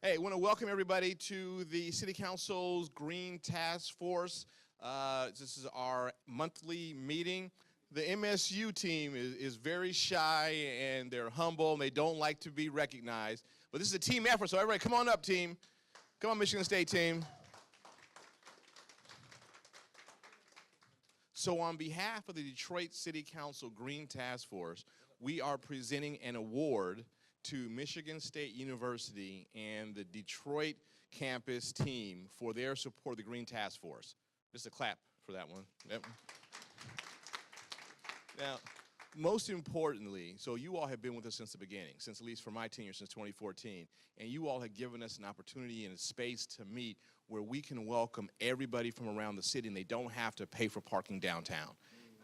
Hey, I want to welcome everybody to the City Council's Green Task Force. This is our monthly meeting. The MSU team is very shy and they're humble and they don't like to be recognized. But this is a team effort, so everybody come on up, team. Come on, Michigan State team. So on behalf of the Detroit City Council Green Task Force, we are presenting an award to Michigan State University and the Detroit campus team for their support of the Green Task Force. Just a clap for that one. Yep. Now, most importantly, so you all have been with us since the beginning, since at least for my tenure, since 2014, and you all have given us an opportunity and a space to meet where we can welcome everybody from around the city and they don't have to pay for parking downtown.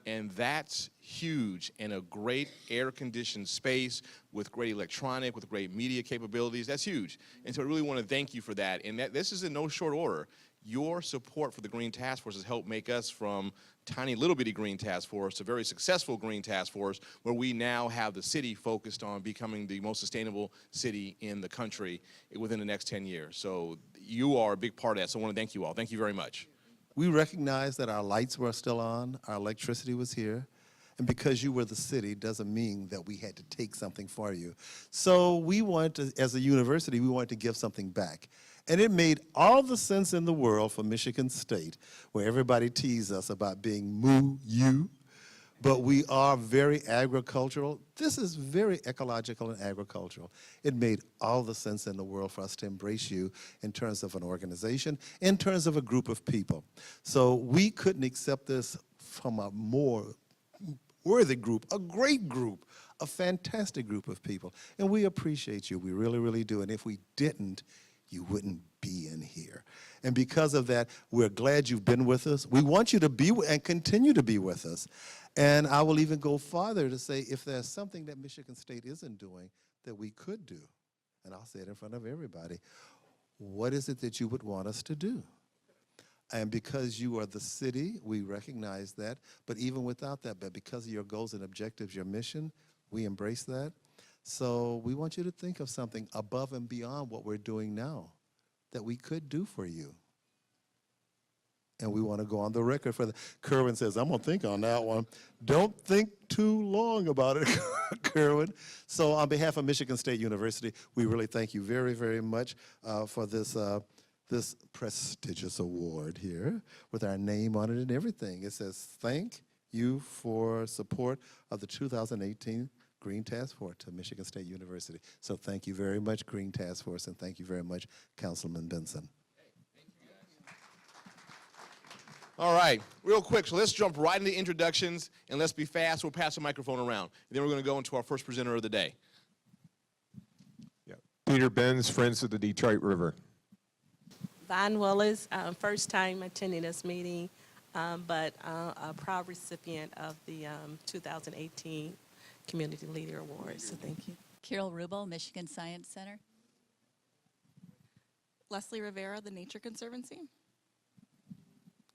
And that's huge, and a great air-conditioned space with great electronic, with great media capabilities. That's huge. And so I really want to thank you for that. And this is in no short order. Your support for the Green Task Force has helped make us from tiny little bitty Green Task Force to very successful Green Task Force, where we now have the city focused on becoming the most sustainable city in the country within the next 10 years. So you are a big part of that, so I want to thank you all. Thank you very much. We recognize that our lights were still on, our electricity was here, and because you were the city doesn't mean that we had to take something for you. So we wanted to, as a university, we wanted to give something back. And it made all the sense in the world for Michigan State, where everybody teased us about being moo-you, but we are very agricultural. This is very ecological and agricultural. It made all the sense in the world for us to embrace you in terms of an organization, in terms of a group of people. So we couldn't accept this from a more worthy group, a great group, a fantastic group of people. And we appreciate you, we really, really do. And if we didn't, you wouldn't be in here. And because of that, we're glad you've been with us. We want you to be and continue to be with us. And I will even go farther to say if there's something that Michigan State isn't doing that we could do, and I'll say it in front of everybody, what is it that you would want us to do? And because you are the city, we recognize that, but even without that, but because of your goals and objectives, your mission, we embrace that. So we want you to think of something above and beyond what we're doing now that we could do for you. And we want to go on the record for that. Kerwin says, I'm going to think on that one. Don't think too long about it, Kerwin. So on behalf of Michigan State University, we really thank you very, very much for this this prestigious award here with our name on it and everything. It says, thank you for support of the 2018 Green Task Force to Michigan State University. So thank you very much, Green Task Force, and thank you very much, Councilman Benson. All right, real quick, so let's jump right into introductions, and let's be fast. We'll pass the microphone around. And then we're going to go into our first presenter of the day. Yeah. Peter Benz, Friends of the Detroit River. Von Willis, first time attending this meeting, but a proud recipient of the 2018 Community Leader Award, so thank you. Carol Rubel, Michigan Science Center. Leslie Rivera, the Nature Conservancy.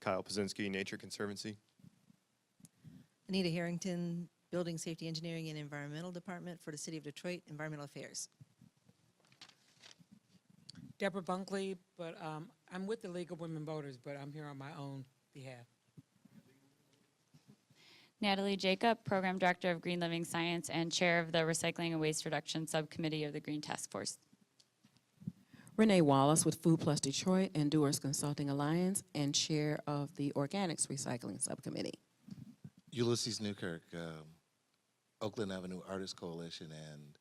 Kyle Pazinski, Nature Conservancy. Anita Harrington, Building Safety Engineering and Environmental Department for the City of Detroit, Environmental Affairs. Deborah Bunkley, but I'm with the League of Women Voters, but I'm here on my own behalf. Natalie Jacob, Program Director of Green Living Science and Chair of the Recycling and Waste Reduction Subcommittee of the Green Task Force. Renee Wallace with Food Plus Detroit and Doers Consulting Alliance and Chair of the Organics Recycling Subcommittee. Ulysses Newkirk, Oakland Avenue Artists Coalition and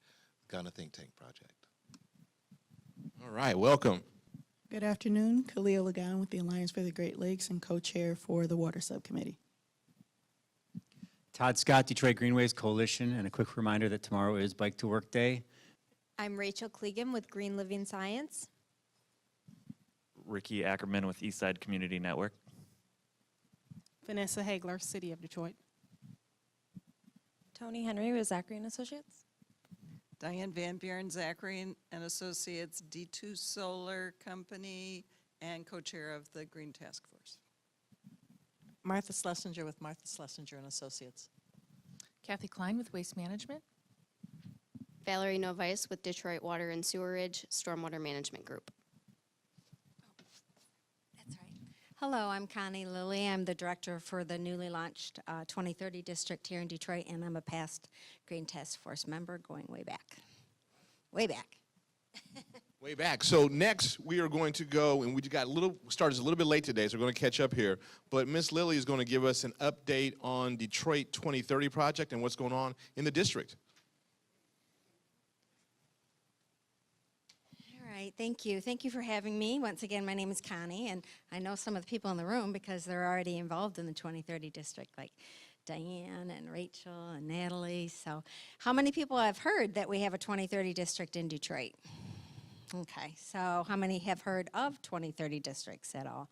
Ghana Think Tank Project. All right, welcome. Good afternoon, Khalil Lagan with the Alliance for the Great Lakes and co-chair for the Water Subcommittee. Todd Scott, Detroit Greenways Coalition, and a quick reminder that tomorrow is Bike to Work Day. I'm Rachel Clegan with Green Living Science. Ricky Ackerman with Eastside Community Network. Vanessa Hagler, City of Detroit. Tony Henry with Zachary and Associates. Diane Van Buren, Zachary and Associates, D2 Solar Company, and co-chair of the Green Task Force. Martha Schlesinger with Martha Schlesinger and Associates. Kathy Klein with Waste Management. Valerie Novice with Detroit Water and Sewerage Stormwater Management Group. Hello, I'm Connie Lilly. I'm the director for the newly launched 2030 district here in Detroit, and I'm a past Green Task Force member going way back. Way back. Way back. So next we are going to go, and we got started a little bit late today, so we're going to catch up here. But Ms. Lilly is going to give us an update on Detroit 2030 project and what's going on in the district. All right, thank you. Thank you for having me. Once again, my name is Connie, and I know some of the people in the room because they're already involved in the 2030 district, like Diane and Rachel and Natalie. So how many people have heard that we have a 2030 district in Detroit? Okay, so how many have heard of 2030 districts at all,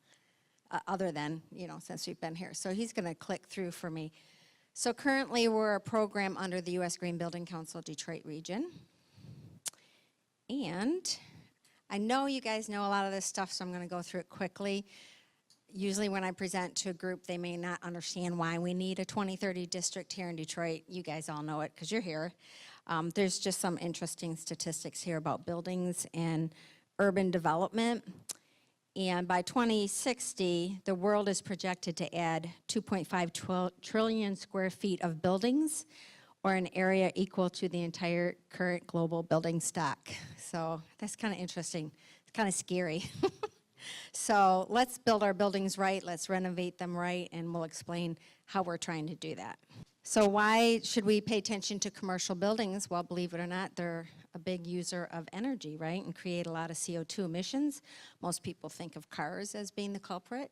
other than, since we've been here? So he's going to click through for me. So currently we're a program under the U.S. Green Building Council Detroit region. And I know you guys know a lot of this stuff, so I'm going to go through it quickly. Usually when I present to a group, they may not understand why we need a 2030 district here in Detroit. You guys all know it because you're here. There's just some interesting statistics here about buildings and urban development. And by 2060, the world is projected to add 2.5 trillion square feet of buildings, or an area equal to the entire current global building stock. So that's kind of interesting. It's kind of scary. So let's build our buildings right, let's renovate them right, and we'll explain how we're trying to do that. So why should we pay attention to commercial buildings? Well, believe it or not, they're a big user of energy, right, and create a lot of CO2 emissions. Most people think of cars as being the culprit,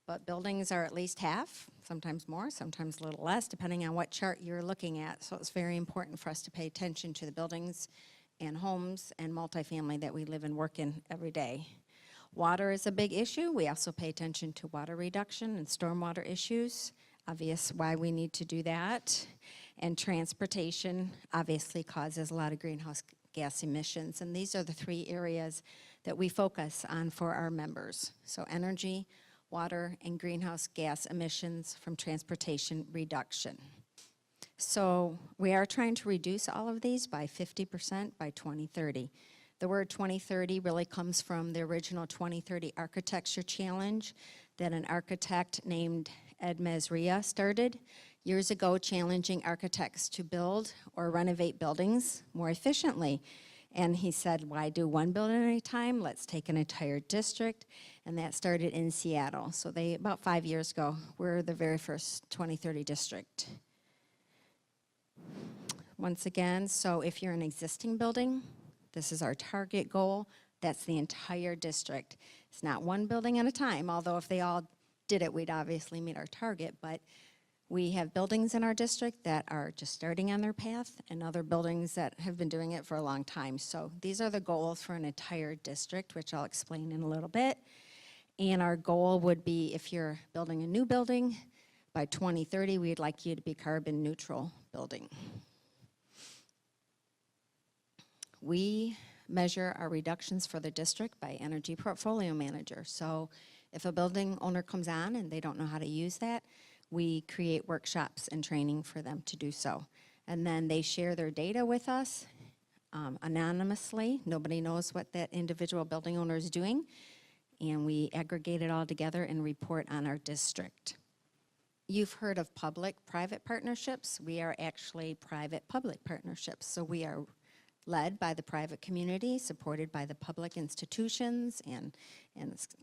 but buildings are at least half, sometimes more, sometimes a little less, depending on what chart you're looking at. So it's very important for us to pay attention to the buildings and homes and multifamily that we live and work in every day. Water is a big issue. We also pay attention to water reduction and stormwater issues. Obvious why we need to do that. And transportation obviously causes a lot of greenhouse gas emissions. And these are the three areas that we focus on for our members. So energy, water, and greenhouse gas emissions from transportation reduction. So we are trying to reduce all of these by 50% by 2030. The word 2030 really comes from the original 2030 Architecture Challenge that an architect named Ed Mazria started years ago, challenging architects to build or renovate buildings more efficiently. And he said, why do one building at a time? Let's take an entire district. And that started in Seattle. So they, about 5 years ago, were the very first 2030 district. Once again, so if you're an existing building, this is our target goal. That's the entire district. It's not one building at a time, although if they all did it, we'd obviously meet our target. But we have buildings in our district that are just starting on their path and other buildings that have been doing it for a long time. So these are the goals for an entire district, which I'll explain in a little bit. And our goal would be, if you're building a new building, by 2030, we'd like you to be carbon neutral building. We measure our reductions for the district by energy portfolio manager. So if a building owner comes on and they don't know how to use that, we create workshops and training for them to do so. And then they share their data with us anonymously. Nobody knows what that individual building owner is doing. And we aggregate it all together and report on our district. You've heard of public-private partnerships. We are actually private-public partnerships. So we are led by the private community, supported by the public institutions, and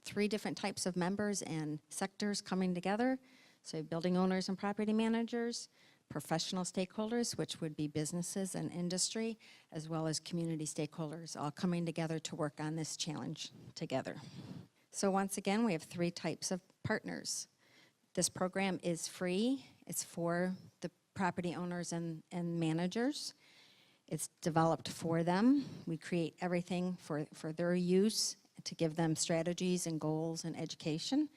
3 different types of members and sectors coming together. So building owners and property managers, professional stakeholders, which would be businesses and industry, as well as community stakeholders, all coming together to work on this challenge together. So once again, we have 3 types of partners. This program is free. It's for the property owners and managers. It's developed for them. We create everything for their use to give them strategies and goals and education.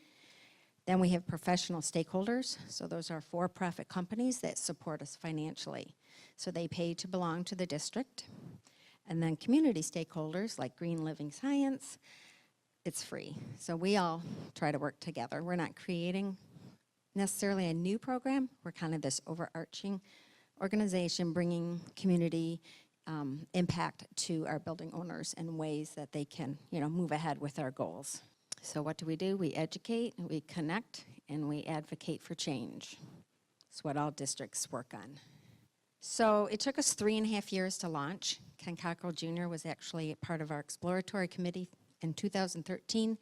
Then we have professional stakeholders. So those are for-profit companies that support us financially. So they pay to belong to the district. And then community stakeholders like Green Living Science, it's free. So we all try to work together. We're not creating necessarily a new program. We're kind of this overarching organization bringing community impact to our building owners in ways that they can, move ahead with our goals. So what do? We educate, we connect, and we advocate for change. It's what all districts work on. So it took us 3.5 years to launch. Ken Cockrell Jr. was actually part of our exploratory committee in 2013.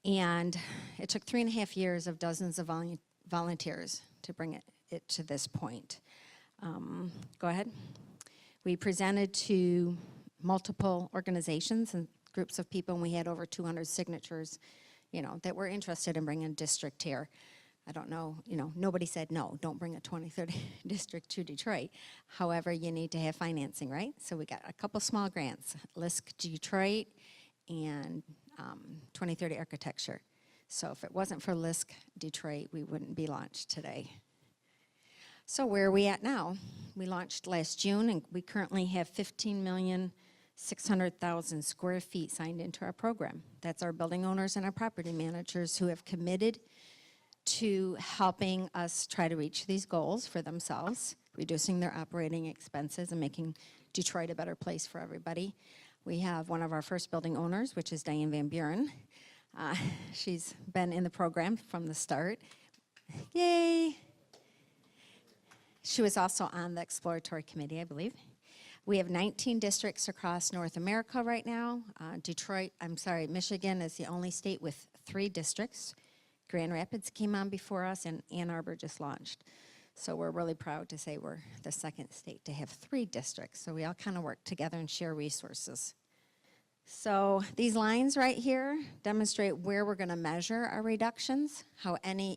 And it took 3.5 years of dozens of volunteers to bring it to this point. Go ahead. We presented to multiple organizations and groups of people, and we had over 200 signatures, that were interested in bringing district here. I don't know, nobody said, no, don't bring a 2030 district to Detroit. However, you need to have financing, right? So we got a couple small grants, LISC Detroit and 2030 Architecture. So if it wasn't for LISC Detroit, we wouldn't be launched today. So where are we at now? We launched last June, and we currently have 15,600,000 square feet signed into our program. That's our building owners and our property managers who have committed to helping us try to reach these goals for themselves, reducing their operating expenses and making Detroit a better place for everybody. We have one of our first building owners, which is Diane Van Buren. She's been in the program from the start. Yay! She was also on the exploratory committee, I believe. We have 19 districts across North America right now. Michigan is the only state with 3 districts. Grand Rapids came on before us, and Ann Arbor just launched. So we're really proud to say we're the second state to have 3 districts. So we all kind of work together and share resources. So these lines right here demonstrate where we're going to measure our reductions.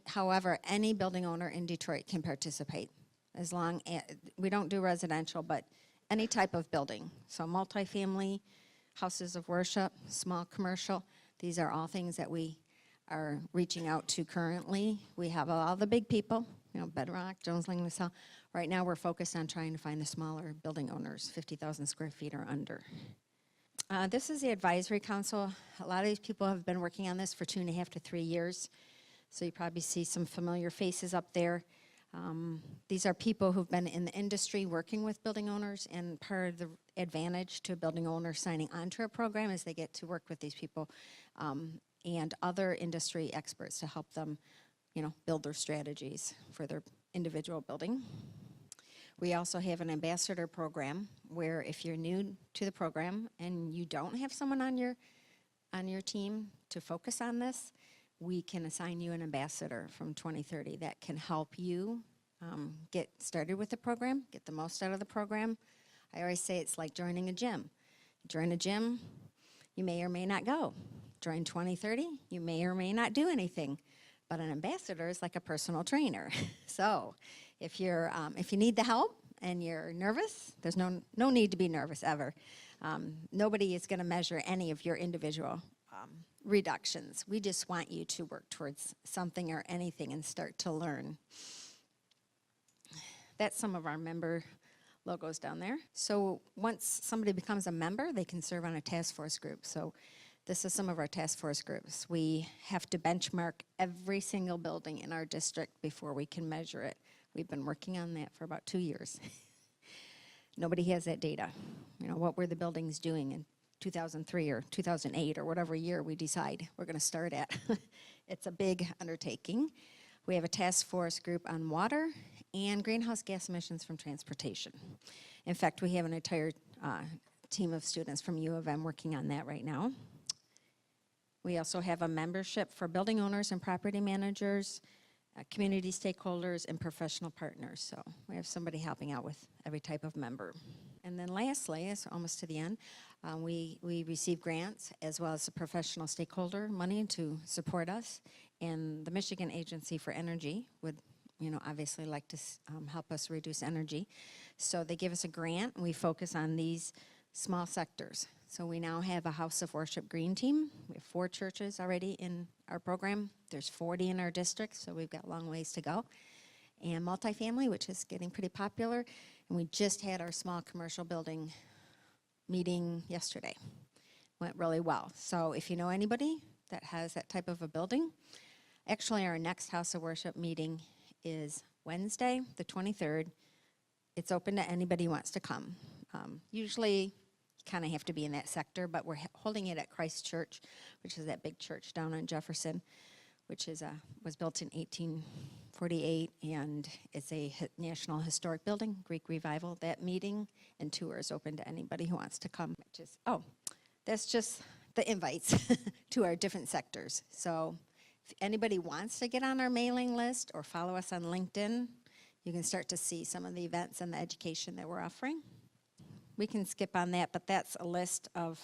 However, any building owner in Detroit can participate. As long as we don't do residential, but any type of building. So multifamily, houses of worship, small commercial, these are all things that we are reaching out to currently. We have all the big people, Bedrock, Jones Lang LaSalle. Right now we're focused on trying to find the smaller building owners, 50,000 square feet or under. This is the advisory council. A lot of these people have been working on this for 2.5 to 3 years. So you probably see some familiar faces up there. These are people who've been in the industry working with building owners, and part of the advantage to a building owner signing onto a program is they get to work with these people and other industry experts to help them, build their strategies for their individual building. We also have an ambassador program where if you're new to the program and you don't have someone on your team to focus on this, we can assign you an ambassador from 2030 that can help you get started with the program, get the most out of the program. I always say it's like joining a gym. Join a gym, you may or may not go. Join 2030, you may or may not do anything. But an ambassador is like a personal trainer. So if you need the help and you're nervous, there's no need to be nervous ever. Nobody is going to measure any of your individual reductions. We just want you to work towards something or anything and start to learn. That's some of our member logos down there. So once somebody becomes a member, they can serve on a task force group. So this is some of our task force groups. We have to benchmark every single building in our district before we can measure it. We've been working on that for about 2 years. Nobody has that data. What were the buildings doing in 2003 or 2008 or whatever year we decide we're going to start at. It's a big undertaking. We have a task force group on water and greenhouse gas emissions from transportation. In fact, we have an entire team of students from U of M working on that right now. We also have a membership for building owners and property managers, community stakeholders, and professional partners. So we have somebody helping out with every type of member. And then lastly, it's almost to the end, we receive grants as well as the professional stakeholder money to support us. And the Michigan Agency for Energy would, obviously like to help us reduce energy. So they give us a grant, and we focus on these small sectors. So we now have a House of Worship Green Team. We have 4 churches already in our program. There's 40 in our district, so we've got a long ways to go. And multifamily, which is getting pretty popular. And we just had our small commercial building meeting yesterday. Went really well. So if you know anybody that has that type of a building, actually our next House of Worship meeting is Wednesday, the 23rd. It's open to anybody who wants to come. Usually, you kind of have to be in that sector, but we're holding it at Christ Church, which is that big church down on Jefferson, which is was built in 1848, and it's a National Historic Building, Greek Revival. That meeting and tour is open to anybody who wants to come. That's just the invites to our different sectors. So if anybody wants to get on our mailing list or follow us on LinkedIn, you can start to see some of the events and the education that we're offering. We can skip on that, but that's a list of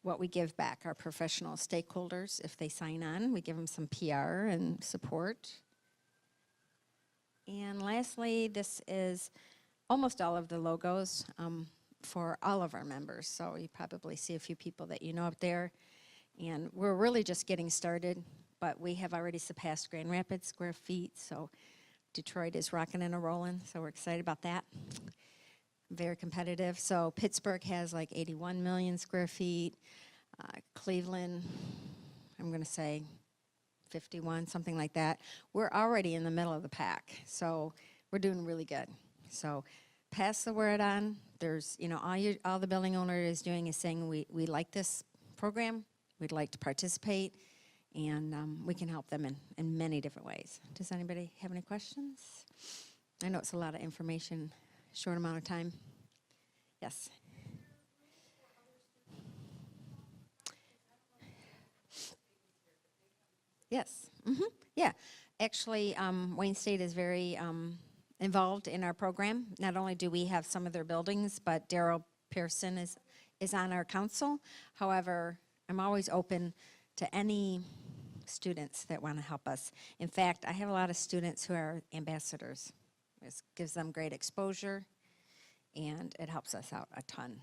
what we give back, our professional stakeholders. If they sign on, we give them some PR and support. And lastly, this is almost all of the logos for all of our members. So you probably see a few people that you know up there. And we're really just getting started, but we have already surpassed Grand Rapids square feet, so Detroit is rocking and a-rolling, so we're excited about that. Very competitive. So Pittsburgh has like 81 million square feet. Cleveland, I'm going to say 51, something like that. We're already in the middle of the pack, so we're doing really good. So pass the word on. There's, all the building owner is doing is saying we like this program, we'd like to participate, and we can help them in many different ways. Does anybody have any questions? I know it's a lot of information, short amount of time. Yes. Yes. Yeah. Actually, Wayne State is very involved in our program. Not only do we have some of their buildings, but Daryl Pearson is on our council. However, I'm always open to any students that want to help us. In fact, I have a lot of students who are ambassadors. This gives them great exposure, and it helps us out a ton.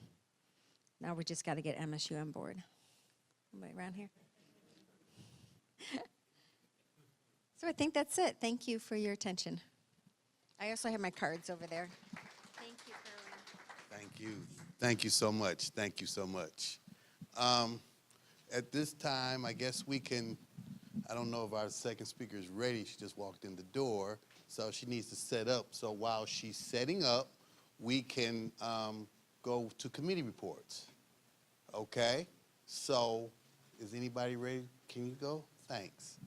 Now we just got to get MSU on board. Anybody around here? So I think that's it. Thank you for your attention. I also have my cards over there. Thank you, Carolyn. Thank you. Thank you so much. Thank you so much. At this time, I guess we can, I don't know if our second speaker is ready. She just walked in the door, so she needs to set up. So while she's setting up, we can go to committee reports. Okay? So is anybody ready? Can you go? Thanks.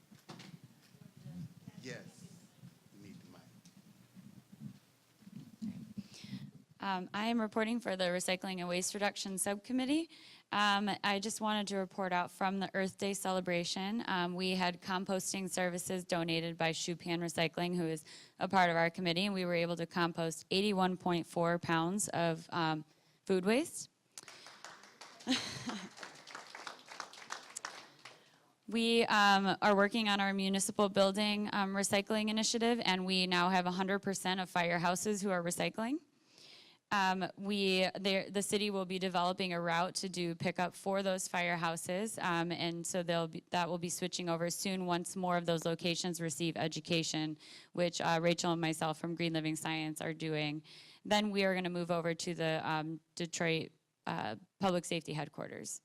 Yes. You need the mic. I am reporting for the Recycling and Waste Reduction Subcommittee. I just wanted to report out from the Earth Day celebration. We had composting services donated by Shupan Recycling, who is a part of our committee, and we were able to compost 81.4 pounds of food waste. We are working on our municipal building recycling initiative, and we now have 100% of firehouses who are recycling. The city will be developing a route to do pickup for those firehouses, and so that will be switching over soon once more of those locations receive education, which Rachel and myself from Green Living Science are doing. Then we are going to move over to the Detroit Public Safety Headquarters.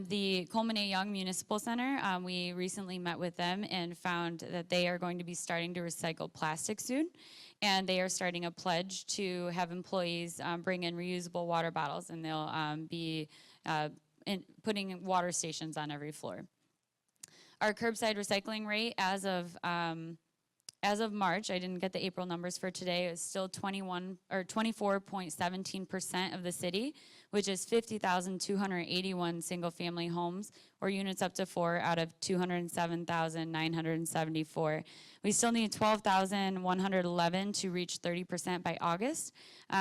The Coleman A. Young Municipal Center, we recently met with them and found that they are going to be starting to recycle plastic soon, and they are starting a pledge to have employees bring in reusable water bottles, and they'll be putting water stations on every floor. Our curbside recycling rate as of March, I didn't get the April numbers for today, is still 24.17% of the city, which is 50,281 single-family homes or units up to 4 out of 207,974. We still need 12,111 to reach 30% by August,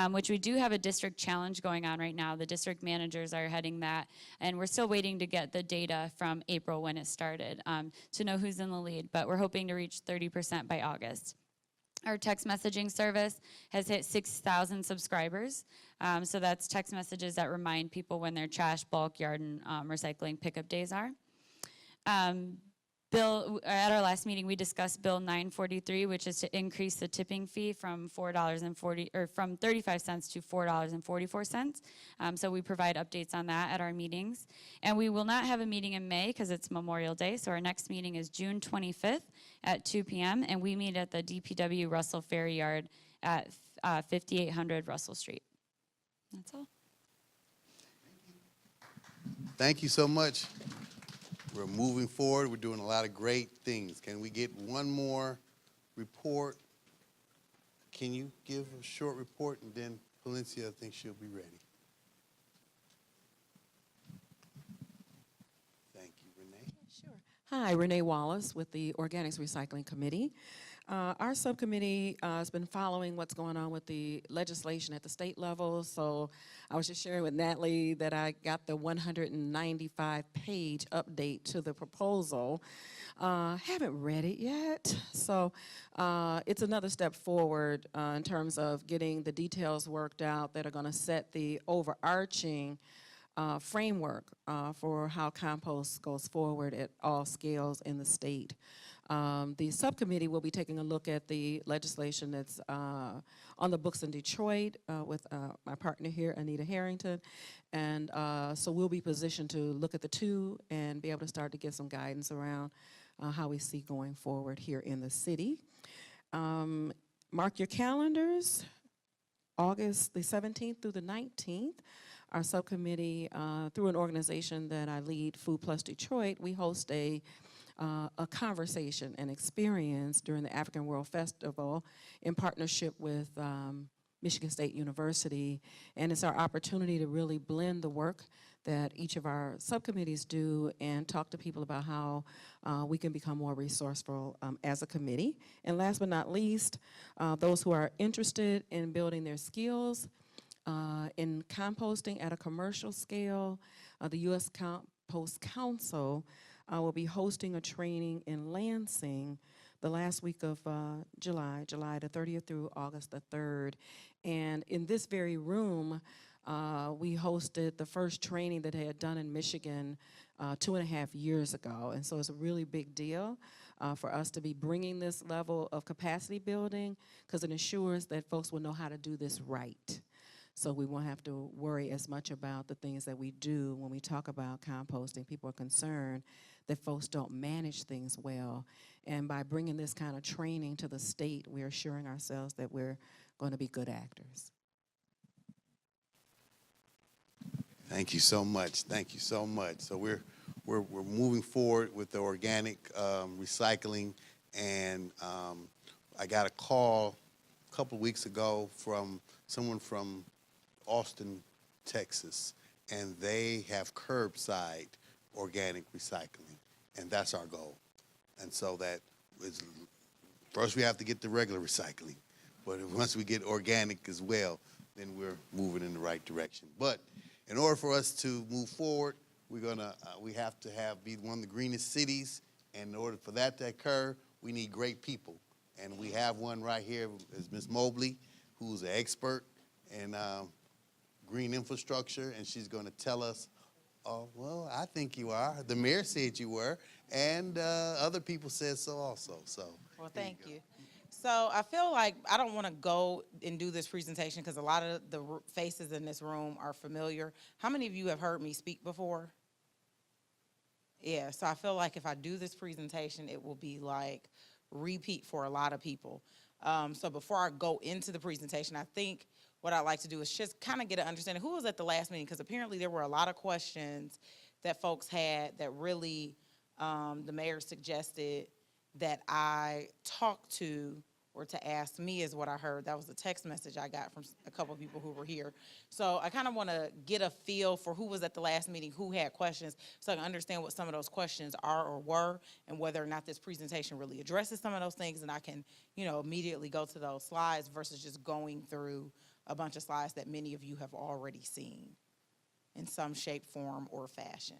which we do have a district challenge going on right now. The district managers are heading that, and we're still waiting to get the data from April when it started to know who's in the lead, but we're hoping to reach 30% by August. Our text messaging service has hit 6,000 subscribers. So that's text messages that remind people when their trash, bulk, yard, and recycling pickup days are. At our last meeting, we discussed Bill 943, which is to increase the tipping fee from from 35 cents to $4.44. So we provide updates on that at our meetings. And we will not have a meeting in May because it's Memorial Day. So our next meeting is June 25th at 2 p.m. And we meet at the DPW Russell Ferry Yard at 5800 Russell Street. That's all. Thank you so much. We're moving forward. We're doing a lot of great things. Can we get one more report? Can you give a short report, and then Valencia, I think she'll be ready. Thank you, Renee. Sure. Hi, Renee Wallace with the Organics Recycling Committee. Our subcommittee has been following what's going on with the legislation at the state level. So I was just sharing with Natalie that I got the 195-page update to the proposal. Haven't read it yet. So it's another step forward in terms of getting the details worked out that are going to set the overarching framework for how compost goes forward at all scales in the state. The subcommittee will be taking a look at the legislation that's on the books in Detroit with my partner here, Anita Harrington. And so we'll be positioned to look at the two and be able to start to give some guidance around how we see going forward here in the city. Mark your calendars, August the 17th through the 19th. Our subcommittee, through an organization that I lead, Food Plus Detroit, we host a conversation and experience during the African World Festival in partnership with Michigan State University. And it's our opportunity to really blend the work that each of our subcommittees do and talk to people about how we can become more resourceful as a committee. And last but not least, those who are interested in building their skills in composting at a commercial scale, the U.S. Compost Council will be hosting a training in Lansing the last week of July the 30th through August the 3rd. And in this very room, we hosted the first training that they had done in Michigan 2.5 years ago. And so it's a really big deal for us to be bringing this level of capacity building, because it ensures that folks will know how to do this right. So we won't have to worry as much about the things that we do when we talk about composting. People are concerned that folks don't manage things well. And by bringing this kind of training to the state, we're assuring ourselves that we're going to be good actors. Thank you so much. Thank you so much. So we're moving forward with the organic recycling, and I got a call a couple of weeks ago from someone from Austin, Texas, and they have curbside organic recycling, and that's our goal. And so that is, first we have to get the regular recycling, but once we get organic as well, then we're moving in the right direction. But in order for us to move forward, we have to be one of the greenest cities, and in order for that to occur, we need great people. And we have one right here, is Ms. Mobley, who's an expert in green infrastructure, and she's going to tell us, oh, well, I think you are. The mayor said you were, and other people said so also. So, well, thank you. So I feel like I don't want to go and do this presentation because a lot of the faces in this room are familiar. How many of you have heard me speak before? Yeah, so I feel like if I do this presentation, it will be like repeat for a lot of people. So before I go into the presentation, I think what I'd like to do is just kind of get an understanding who was at the last meeting, because apparently there were a lot of questions that folks had that really the mayor suggested that I talk to or to ask me, is what I heard. That was the text message I got from a couple of people who were here. So I kind of want to get a feel for who was at the last meeting, who had questions, so I can understand what some of those questions are or were, and whether or not this presentation really addresses some of those things, and I can, immediately go to those slides versus just going through a bunch of slides that many of you have already seen in some shape, form, or fashion.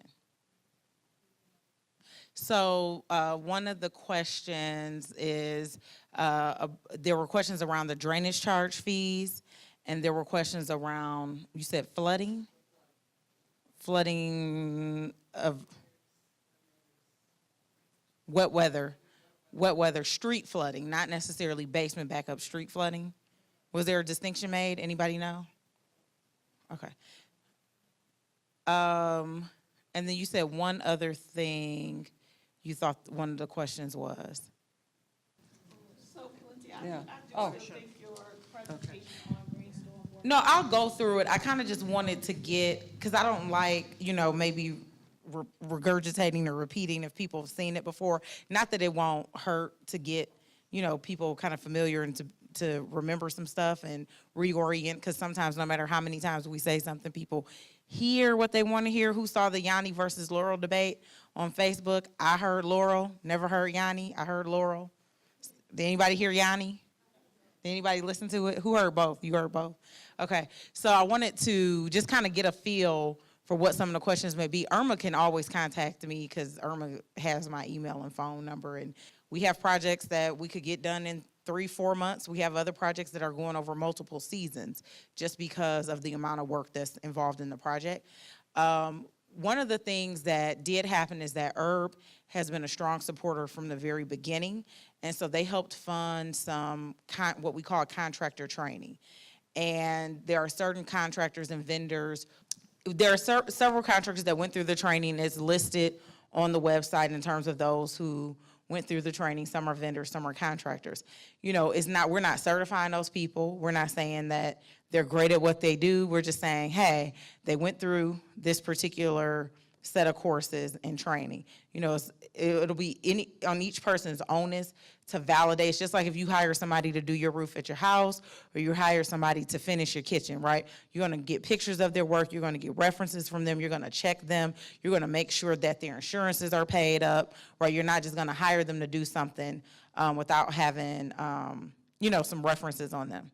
So one of the questions is, there were questions around the drainage charge fees, and there were questions around, you said flooding? Flooding of wet weather, street flooding, not necessarily basement backup, street flooding. Was there a distinction made? Anybody know? Okay. And then you said one other thing you thought one of the questions was. So, Yeah. I think your presentation on green stormwater No, I'll go through it. I kind of just wanted to get, because I don't like, maybe regurgitating or repeating if people have seen it before. Not that it won't hurt to get, people kind of familiar and to remember some stuff and reorient, because sometimes no matter how many times we say something, people hear what they want to hear. Who saw the Yanni versus Laurel debate on Facebook? I heard Laurel, never heard Yanni. I heard Laurel. Did anybody hear Yanni? Did anybody listen to it? Who heard both? You heard both? Okay, so I wanted to just kind of get a feel for what some of the questions may be. Irma can always contact me because Irma has my email and phone number, and we have projects that we could get done in 3-4 months. We have other projects that are going over multiple seasons just because of the amount of work that's involved in the project. One of the things that did happen is that Herb has been a strong supporter from the very beginning, and so they helped fund some what we call contractor training. And there are certain contractors and vendors. There are several contractors that went through the training. It's listed on the website in terms of those who went through the training. Some are vendors, some are contractors. We're not certifying those people. We're not saying that they're great at what they do. We're just saying, hey, they went through this particular set of courses and training. It'll be on each person's onus to validate. It's just like if you hire somebody to do your roof at your house, or you hire somebody to finish your kitchen, right? You're gonna get pictures of their work, you're gonna get references from them, you're gonna check them, you're gonna make sure that their insurances are paid up, right? You're not just gonna hire them to do something without having, some references on them.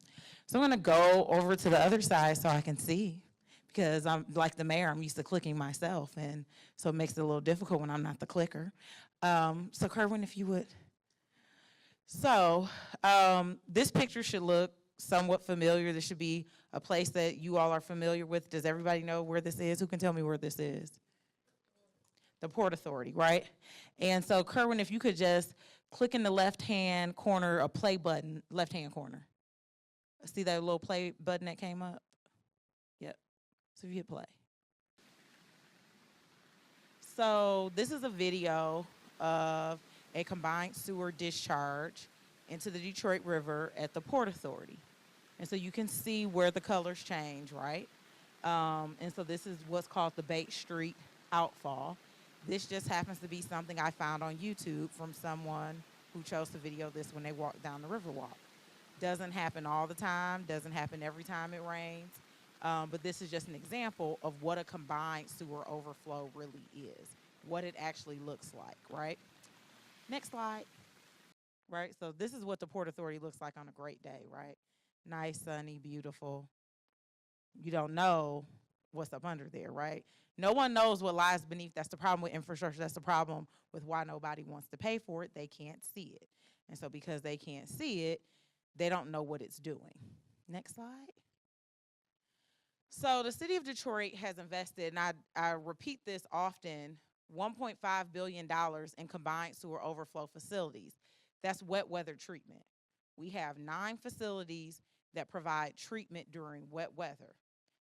So I'm gonna go over to the other side so I can see, because I'm like the mayor, I'm used to clicking myself, and so it makes it a little difficult when I'm not the clicker. So Kerwin, if you would. So this picture should look somewhat familiar. This should be a place that you all are familiar with. Does everybody know where this is? Who can tell me where this is? The Port Authority, right? And so Kerwin, if you could just click in the left-hand corner, a play button, left-hand corner. See that little play button that came up? Yep. So if you hit play. So this is a video of a combined sewer discharge into the Detroit River at the Port Authority. And so you can see where the colors change, right? And so this is what's called the Bate Street outfall. This just happens to be something I found on YouTube from someone who chose to video this when they walked down the Riverwalk. Doesn't happen all the time, doesn't happen every time it rains, but this is just an example of what a combined sewer overflow really is, what it actually looks like, right? Next slide. Right, so this is what the Port Authority looks like on a great day, right? Nice, sunny, beautiful. You don't know what's up under there, right? No one knows what lies beneath. That's the problem with infrastructure. That's the problem with why nobody wants to pay for it. They can't see it. And so because they can't see it, they don't know what it's doing. Next slide. So the city of Detroit has invested, and I repeat this often, $1.5 billion in combined sewer overflow facilities. That's wet weather treatment. We have 9 facilities that provide treatment during wet weather.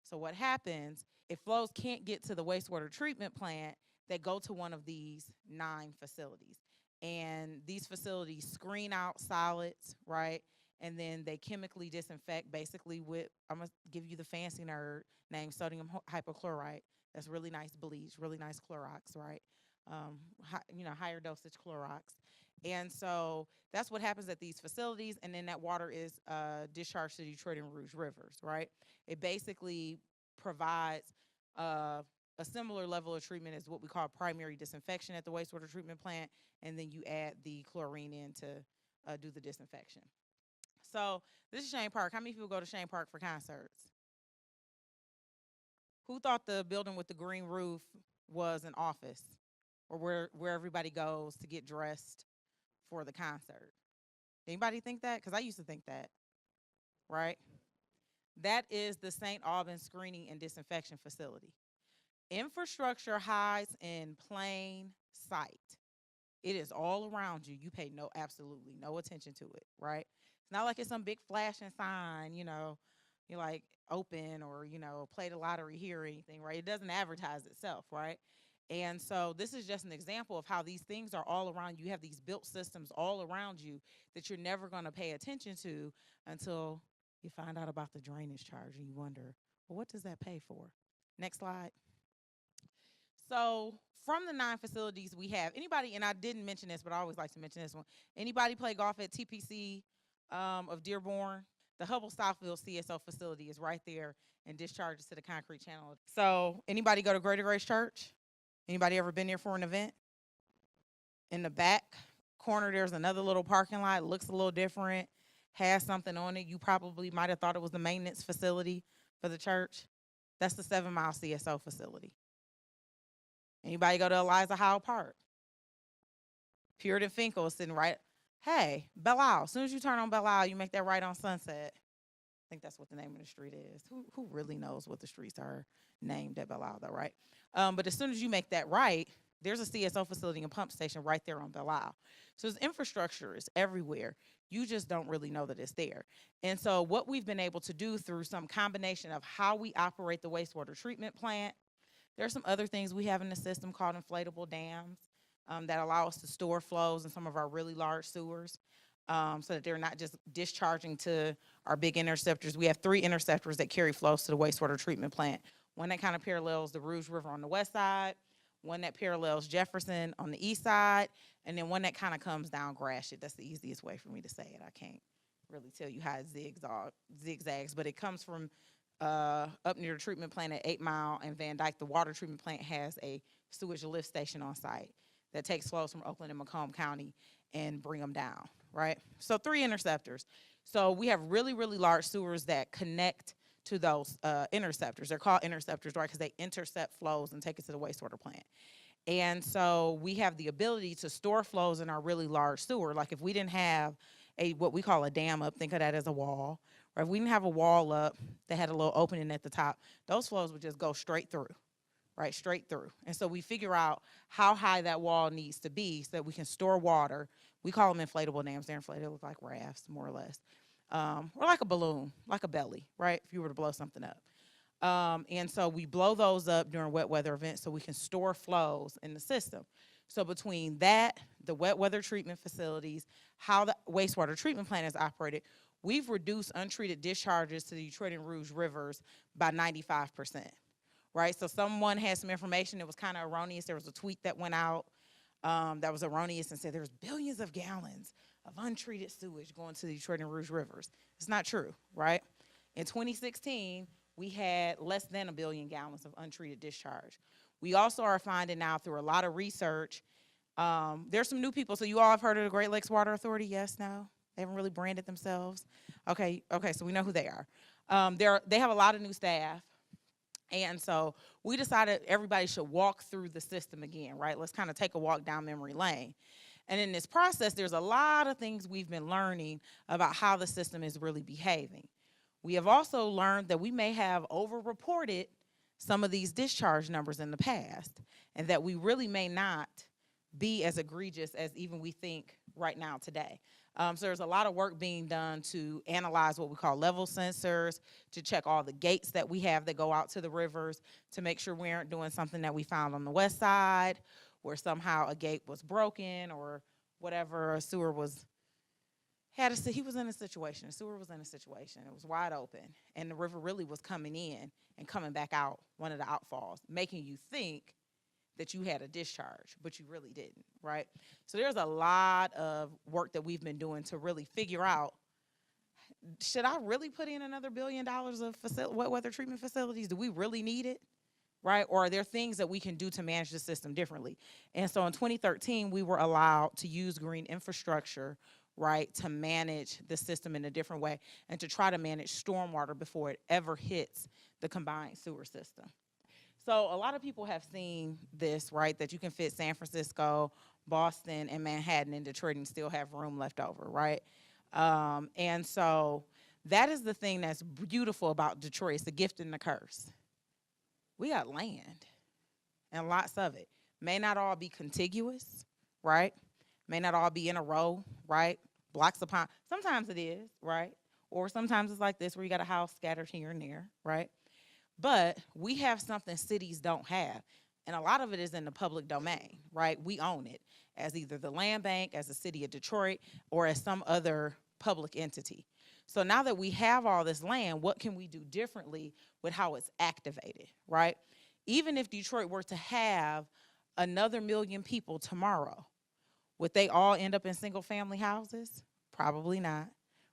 So what happens, if flows can't get to the wastewater treatment plant, they go to one of these 9 facilities. And these facilities screen out solids, right? And then they chemically disinfect basically with, I'm gonna give you the fancy nerd name, sodium hypochlorite. That's really nice bleach, really nice Clorox, right? Higher dosage Clorox. And so that's what happens at these facilities, and then that water is discharged to Detroit and Rouge Rivers, right? It basically provides a similar level of treatment as what we call primary disinfection at the wastewater treatment plant, and then you add the chlorine in to do the disinfection. So this is Chene Park. How many people go to Chene Park for concerts? Who thought the building with the green roof was an office, or where everybody goes to get dressed for the concert? Anybody think that? Because I used to think that, right? That is the St. Albans Screening and Disinfection Facility. Infrastructure hides in plain sight. It is all around you. You pay absolutely no attention to it, right? It's not like it's some big flashing sign, you're like open or, play the lottery here or anything, right? It doesn't advertise itself, right? And so this is just an example of how these things are all around you. You have these built systems all around you that you're never going to pay attention to until You find out about the drainage charge and you wonder, well, what does that pay for? Next slide. So from the 9 facilities we have, anybody, and I didn't mention this, but I always like to mention this one. Anybody play golf at TPC of Dearborn? The Hubble Southfield CSO facility is right there and discharges to the concrete channel. So anybody go to Greater Grace Church? Anybody ever been there for an event? In the back corner, there's another little parking lot. It looks a little different, has something on it. You probably might have thought it was the maintenance facility for the church. That's the 7 Mile CSO facility. Anybody go to Eliza Howe Park? Puritan Finkel is sitting right. Hey, Belle Isle. As soon as you turn on Belle Isle, you make that right on Sunset. I think that's what the name of the street is. Who really knows what the streets are named at Belle Isle, though, right? But as soon as you make that right, there's a CSO facility and pump station right there on Belle Isle. So this infrastructure is everywhere. You just don't really know that it's there. And so what we've been able to do through some combination of how we operate the wastewater treatment plant, there's some other things we have in the system called inflatable dams that allow us to store flows in some of our really large sewers so that they're not just discharging to our big interceptors. We have 3 interceptors that carry flows to the wastewater treatment plant. One that kind of parallels the Rouge River on the west side, one that parallels Jefferson on the east side, and then one that kind of comes down Gratiot. That's the easiest way for me to say it. I can't really tell you how it zigzags, but it comes from up near the treatment plant at 8 Mile and Van Dyke. The water treatment plant has a sewage lift station on site that takes flows from Oakland and Macomb County and bring them down, right? So 3 interceptors. So we have really, really large sewers that connect to those interceptors. They're called interceptors, right, because they intercept flows and take it to the wastewater plant. And so we have the ability to store flows in our really large sewer. Like if we didn't have what we call a dam up, think of that as a wall, or if we didn't have a wall up that had a little opening at the top, those flows would just go straight through, right, straight through. And so we figure out how high that wall needs to be so that we can store water. We call them inflatable dams. They're inflated, they look like rafts, more or less. Or like a balloon, like a belly, right, if you were to blow something up. And so we blow those up during wet weather events so we can store flows in the system. So between that, the wet weather treatment facilities, how the wastewater treatment plant is operated, we've reduced untreated discharges to the Detroit and Rouge rivers by 95%, right? So someone had some information that was kind of erroneous. There was a tweet that went out that was erroneous and said there's billions of gallons of untreated sewage going to the Detroit and Rouge rivers. It's not true, right? In 2016, we had less than 1 billion gallons of untreated discharge. We also are finding now through a lot of research, there's some new people. So you all have heard of the Great Lakes Water Authority? Yes, no? They haven't really branded themselves? Okay, so we know who they are. They have a lot of new staff. And so we decided everybody should walk through the system again, right? Let's kind of take a walk down memory lane. And in this process, there's a lot of things we've been learning about how the system is really behaving. We have also learned that we may have over-reported some of these discharge numbers in the past, and that we really may not be as egregious as even we think right now today. So there's a lot of work being done to analyze what we call level sensors, to check all the gates that we have that go out to the rivers, to make sure we aren't doing something that we found on the west side, where somehow a gate was broken or whatever, a sewer was, he was in a situation, the sewer was in a situation, it was wide open, and the river really was coming in and coming back out, one of the outfalls, making you think that you had a discharge, but you really didn't, right? So there's a lot of work that we've been doing to really figure out, should I really put in another $1 billion of wet weather treatment facilities? Do we really need it, right? Or are there things that we can do to manage the system differently? And so in 2013, we were allowed to use green infrastructure, right, to manage the system in a different way and to try to manage stormwater before it ever hits the combined sewer system. So a lot of people have seen this, right, that you can fit San Francisco, Boston, and Manhattan in Detroit and still have room left over, right? And so that is the thing that's beautiful about Detroit. It's the gift and the curse. We got land, and lots of it. May not all be contiguous, right? May not all be in a row, right? Blocks upon, sometimes it is, right? Or sometimes it's like this where you got a house scattered here and there, right? But we have something cities don't have, and a lot of it is in the public domain, right? We own it as either the land bank, as the city of Detroit, or as some other public entity. So now that we have all this land, what can we do differently with how it's activated, right? Even if Detroit were to have another 1 million people tomorrow, would they all end up in single-family houses? Probably not,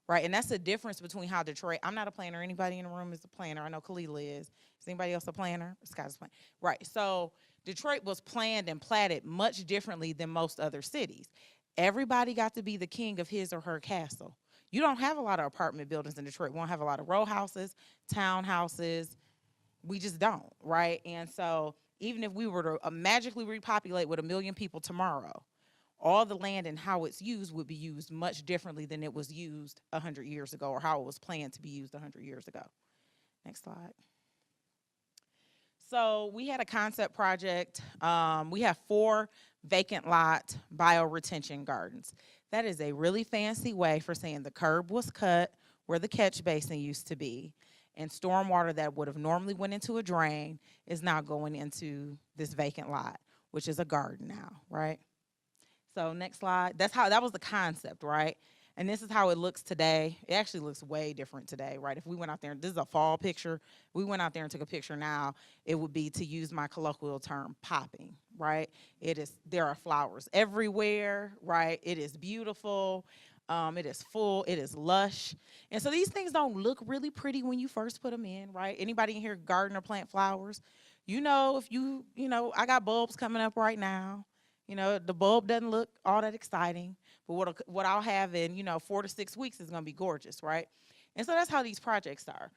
right? And that's the difference between how Detroit, I'm not a planner. Anybody in the room is a planner. I know Kalila is. Is anybody else a planner? Scott's planner. Right, so Detroit was planned and platted much differently than most other cities. Everybody got to be the king of his or her castle. You don't have a lot of apartment buildings in Detroit. We don't have a lot of row houses, townhouses. We just don't, right? And so even if we were to magically repopulate with 1 million people tomorrow, all the land and how it's used would be used much differently than it was used 100 years ago or how it was planned to be used 100 years ago. Next slide. So we had a concept project. We have 4 vacant lot bioretention gardens. That is a really fancy way for saying the curb was cut where the catch basin used to be, and stormwater that would have normally went into a drain is now going into this vacant lot, which is a garden now, right? So next slide. That was the concept, right? And this is how it looks today. It actually looks way different today, right? If we went out there, this is a fall picture. We went out there and took a picture now, it would be, to use my colloquial term, popping, right? There are flowers everywhere, right? It is beautiful. It is full, it is lush. And so these things don't look really pretty when you first put them in, right? Anybody in here garden or plant flowers? You know, I got bulbs coming up right now. You know, the bulb doesn't look all that exciting, but what I'll have in, 4 to 6 weeks is gonna be gorgeous, right? And so that's how these projects are.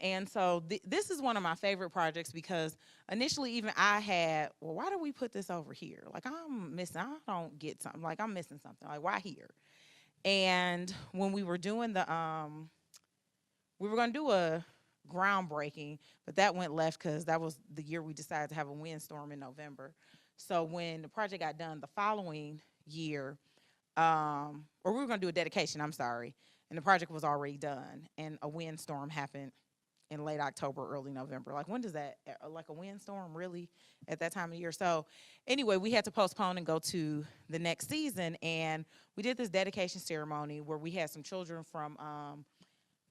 And so this is one of my favorite projects because initially even I had, well, why do we put this over here? Like I don't get something, like I'm missing something, like why here? And when we were doing we were gonna do a groundbreaking, but that went left because that was the year we decided to have a windstorm in November. So when the project got done the following year, or we were gonna do a dedication, I'm sorry, and the project was already done, and a windstorm happened in late October, early November. Like when does that, like a windstorm really at that time of year? So anyway, we had to postpone and go to the next season, and we did this dedication ceremony where we had some children from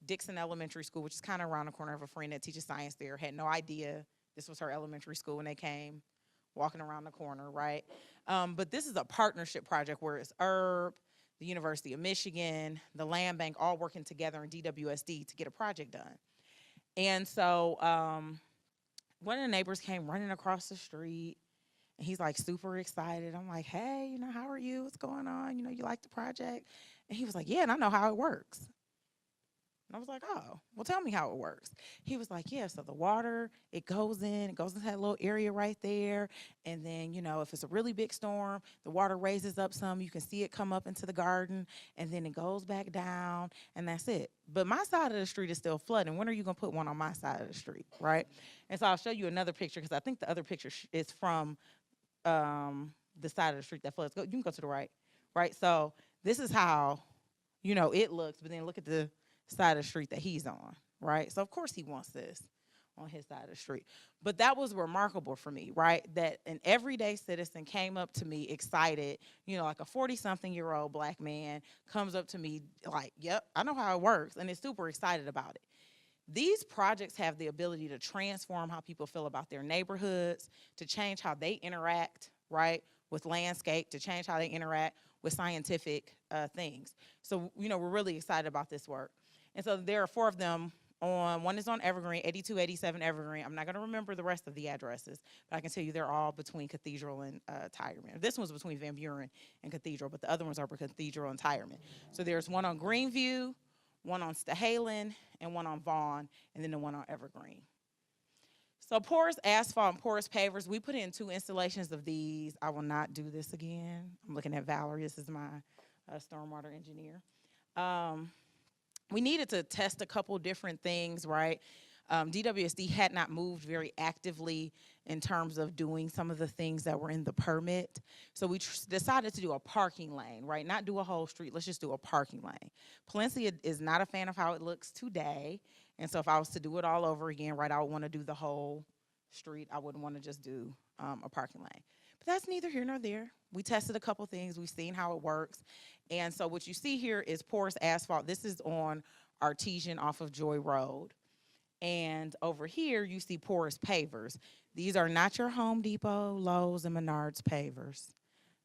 Dixon Elementary School, which is kind of around the corner. Of a friend that teaches science there, had no idea this was her elementary school when they came walking around the corner, right? But this is a partnership project where it's the University of Michigan, the Land Bank, all working together in DWSD to get a project done. And so one of the neighbors came running across the street, and he's like super excited. I'm like, hey, how are you? What's going on? You like the project? And he was like, yeah, and I know how it works. And I was like, oh, well, tell me how it works. He was like, yeah, so the water, it goes into that little area right there. And then, if it's a really big storm, the water raises up some. You can see it come up into the garden, and then it goes back down, and that's it. But my side of the street is still flooding. When are you going to put one on my side of the street, right? And so I'll show you another picture, because I think the other picture is from the side of the street that floods. You can go to the right, right? So this is how, it looks, but then look at the side of the street that he's on, right? So of course he wants this on his side of the street. But that was remarkable for me, right? That an everyday citizen came up to me excited, like a 40-something-year-old black man comes up to me like, yep, I know how it works, and is super excited about it. These projects have the ability to transform how people feel about their neighborhoods, to change how they interact, right, with landscape, to change how they interact with scientific things. So, we're really excited about this work. And so there are 4 of them. One is on Evergreen, 8287 Evergreen. I'm not going to remember the rest of the addresses, but I can tell you they're all between Cathedral and Tigerman. This one's between Van Buren and Cathedral, but the other ones are Cathedral and Tigerman. So there's one on Greenview, one on Stahalin, and one on Vaughn, and then the one on Evergreen. So Porous Asphalt and Porous Pavers, we put in 2 installations of these. I will not do this again. I'm looking at Valerie. This is my stormwater engineer. We needed to test a couple different things, right? DWSD had not moved very actively in terms of doing some of the things that were in the permit. So we decided to do a parking lane, right? Not do a whole street, let's just do a parking lane. Palencia is not a fan of how it looks today. And so if I was to do it all over again, right, I would want to do the whole street. I wouldn't want to just do a parking lane. But that's neither here nor there. We tested a couple things. We've seen how it works. And so what you see here is porous asphalt. This is on Artesian off of Joy Road. And over here, you see porous pavers. These are not your Home Depot, Lowe's, and Menards pavers.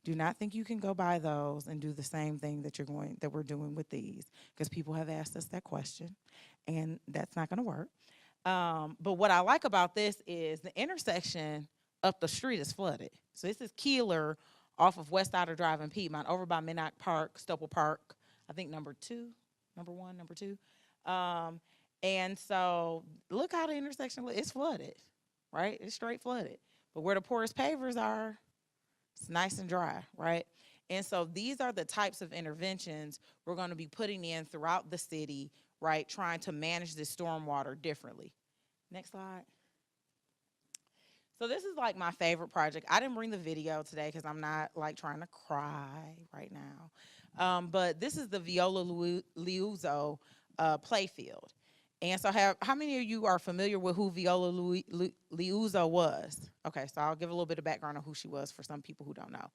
Do not think you can go buy those and do the same thing that we're doing with these, because people have asked us that question, and that's not going to work. But what I like about this is the intersection up the street is flooded. So this is Keeler off of West Outer Drive in Piedmont, over by Minnock Park, Stopple Park, I think number 2. And so look how the intersection, it's flooded, right? It's straight flooded. But where the porous pavers are, it's nice and dry, right? And so these are the types of interventions we're going to be putting in throughout the city, right, trying to manage this stormwater differently. Next slide. So this is like my favorite project. I didn't bring the video today because I'm not like trying to cry right now. But this is the Viola Liuzzo playfield. And so how many of you are familiar with who Viola Liuzzo was? Okay, so I'll give a little bit of background on who she was for some people who don't know.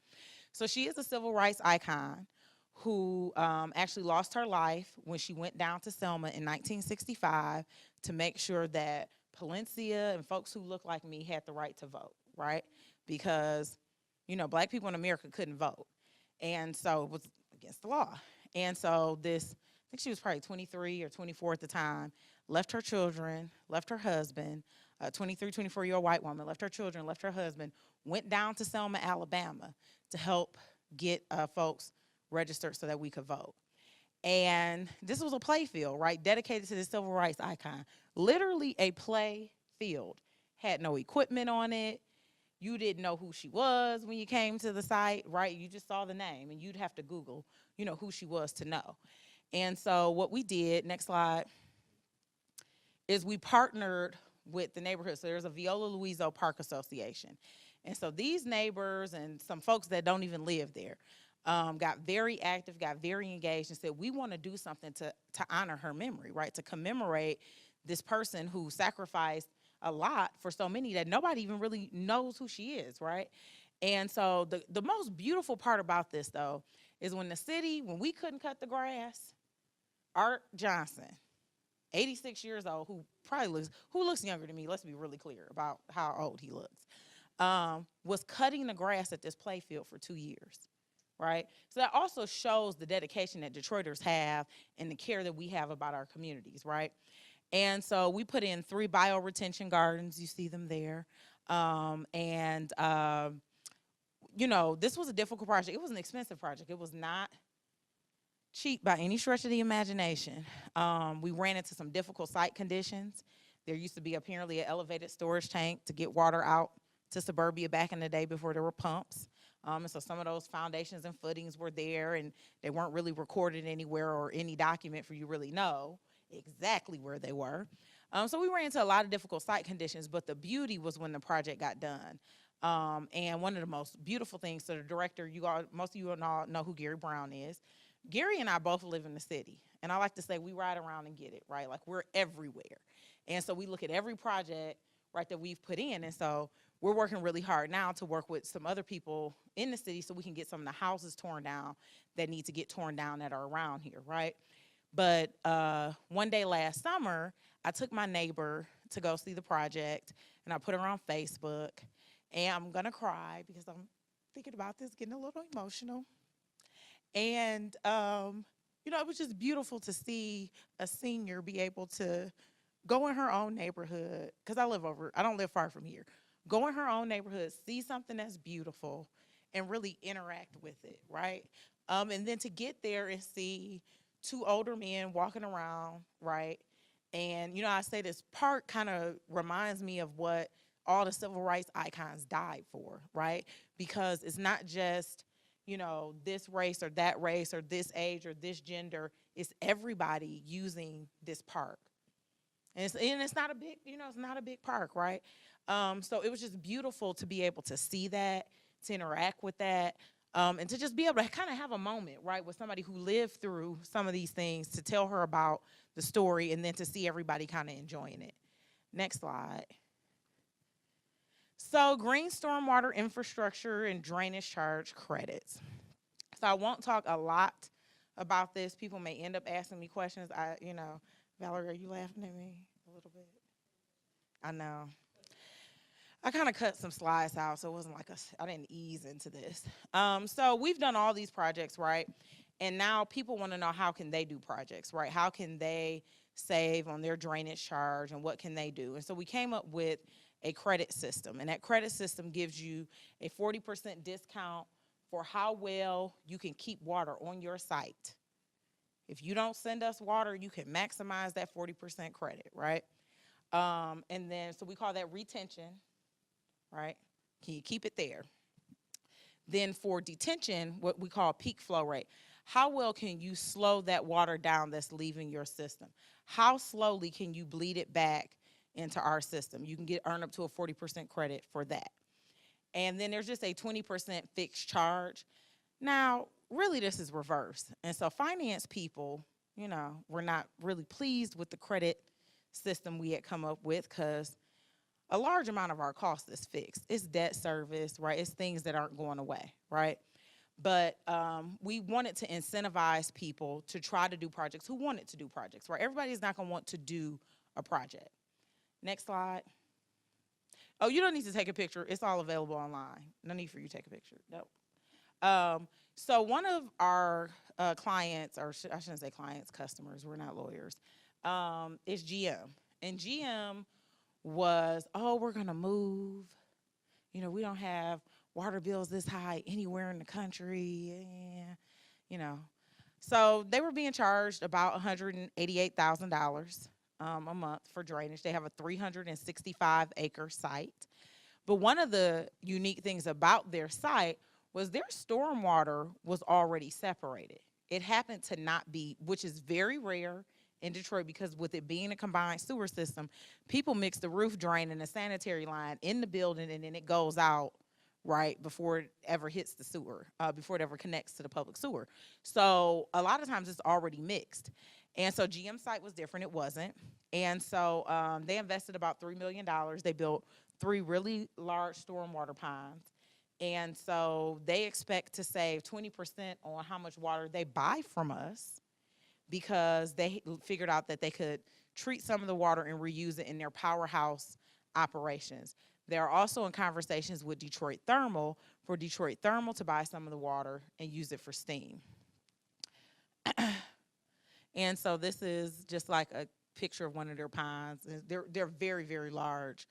So she is a civil rights icon who actually lost her life when she went down to Selma in 1965 to make sure that Palencia and folks who look like me had the right to vote, right? Because, you know, black people in America couldn't vote. And so it was against the law. And so this, I think she was probably 23 or 24 at the time, left her children, left her husband, 23, 24-year-old white woman, left her children, left her husband, went down to Selma, Alabama to help get folks registered so that we could vote. And this was a play field, right, dedicated to the civil rights icon. Literally a play field. Had no equipment on it. You didn't know who she was when you came to the site, right? You just saw the name, and you'd have to Google, you know, who she was to know. And so what we did, next slide, is we partnered with the neighborhood. So there's a Viola Liuzzo Park Association. And so these neighbors and some folks that don't even live there got very active, got very engaged, and said, we want to do something to honor her memory, right? To commemorate this person who sacrificed a lot for so many that nobody even really knows who she is, right? And so the most beautiful part about this, though, is when when we couldn't cut the grass, Art Johnson, 86 years old, who looks younger than me, let's be really clear about how old he looks, was cutting the grass at this play field for 2 years. Right? So that also shows the dedication that Detroiters have and the care that we have about our communities, right? And so we put in 3 bioretention gardens. You see them there. You know, this was a difficult project. It was an expensive project. It was not cheap by any stretch of the imagination. We ran into some difficult site conditions. There used to be apparently an elevated storage tank to get water out to suburbia back in the day before there were pumps. And so some of those foundations and footings were there, and they weren't really recorded anywhere or any document for you really know exactly where they were. So we ran into a lot of difficult site conditions, but the beauty was when the project got done. And one of the most beautiful things, so the director, most of you all know who Gary Brown is. Gary and I both live in the city, and I like to say we ride around and get it, right? Like we're everywhere. And so we look at every project, right, that we've put in, and so we're working really hard now to work with some other people in the city so we can get some of the houses torn down that need to get torn down that are around here, right? But one day last summer, I took my neighbor to go see the project, and I put her on Facebook, and I'm gonna cry because I'm thinking about this, getting a little emotional. And, you know, it was just beautiful to see a senior be able to go in her own neighborhood, because I don't live far from here. Go in her own neighborhood, see something that's beautiful, and really interact with it, right? And then to get there and see 2 older men walking around, right? And, you know, I say this park kind of reminds me of what all the civil rights icons died for, right? Because it's not just, you know, this race or this age or this gender. It's everybody using this park. And it's not a big, you know, it's not a big park, right? So it was just beautiful to be able to see that, to interact with that, and to just be able to kind of have a moment, right, with somebody who lived through some of these things, to tell her about the story, and then to see everybody kind of enjoying it. Next slide. So green stormwater infrastructure and drainage charge credits. So I won't talk a lot about this. People may end up asking me questions. Valerie, are you laughing at me a little bit? I know. I kind of cut some slides out, so it wasn't like I didn't ease into this. So we've done all these projects, right? And now people want to know, how can they do projects, right? How can they save on their drainage charge, and what can they do? And so we came up with a credit system, and that credit system gives you a 40% discount for how well you can keep water on your site. If you don't send us water, you can maximize that 40% credit, right? And then, so we call that retention, right? Can you keep it there? Then for detention, what we call peak flow rate. How well can you slow that water down that's leaving your system? How slowly can you bleed it back into our system? You can earn up to a 40% credit for that. And then there's just a 20% fixed charge. Now, really this is reverse. And so finance people, were not really pleased with the credit system we had come up with, because a large amount of our cost is fixed. It's debt service, right? It's things that aren't going away, right? But we wanted to incentivize people to try to do projects who wanted to do projects, right? Everybody's not going to want to do a project. Next slide. Oh, you don't need to take a picture. It's all available online. No need for you to take a picture. Nope. So one of our clients, or I shouldn't say clients, customers, we're not lawyers, is GM. And GM was, we're going to move. We don't have water bills this high anywhere in the country. So they were being charged about $188,000 a month for drainage. They have a 365-acre site. But one of the unique things about their site was their stormwater was already separated. It happened to not be, which is very rare in Detroit, because with it being a combined sewer system, people mix the roof drain and the sanitary line in the building, and then it goes out right before it ever hits the sewer, before it ever connects to the public sewer. So a lot of times it's already mixed. And so GM site was different, it wasn't. And so they invested about $3 million. They built 3 really large stormwater ponds. And so they expect to save 20% on how much water they buy from us, because they figured out that they could treat some of the water and reuse it in their powerhouse operations. They're also in conversations with Detroit Thermal for Detroit Thermal to buy some of the water and use it for steam. And so this is just like a picture of one of their ponds. They're very, very large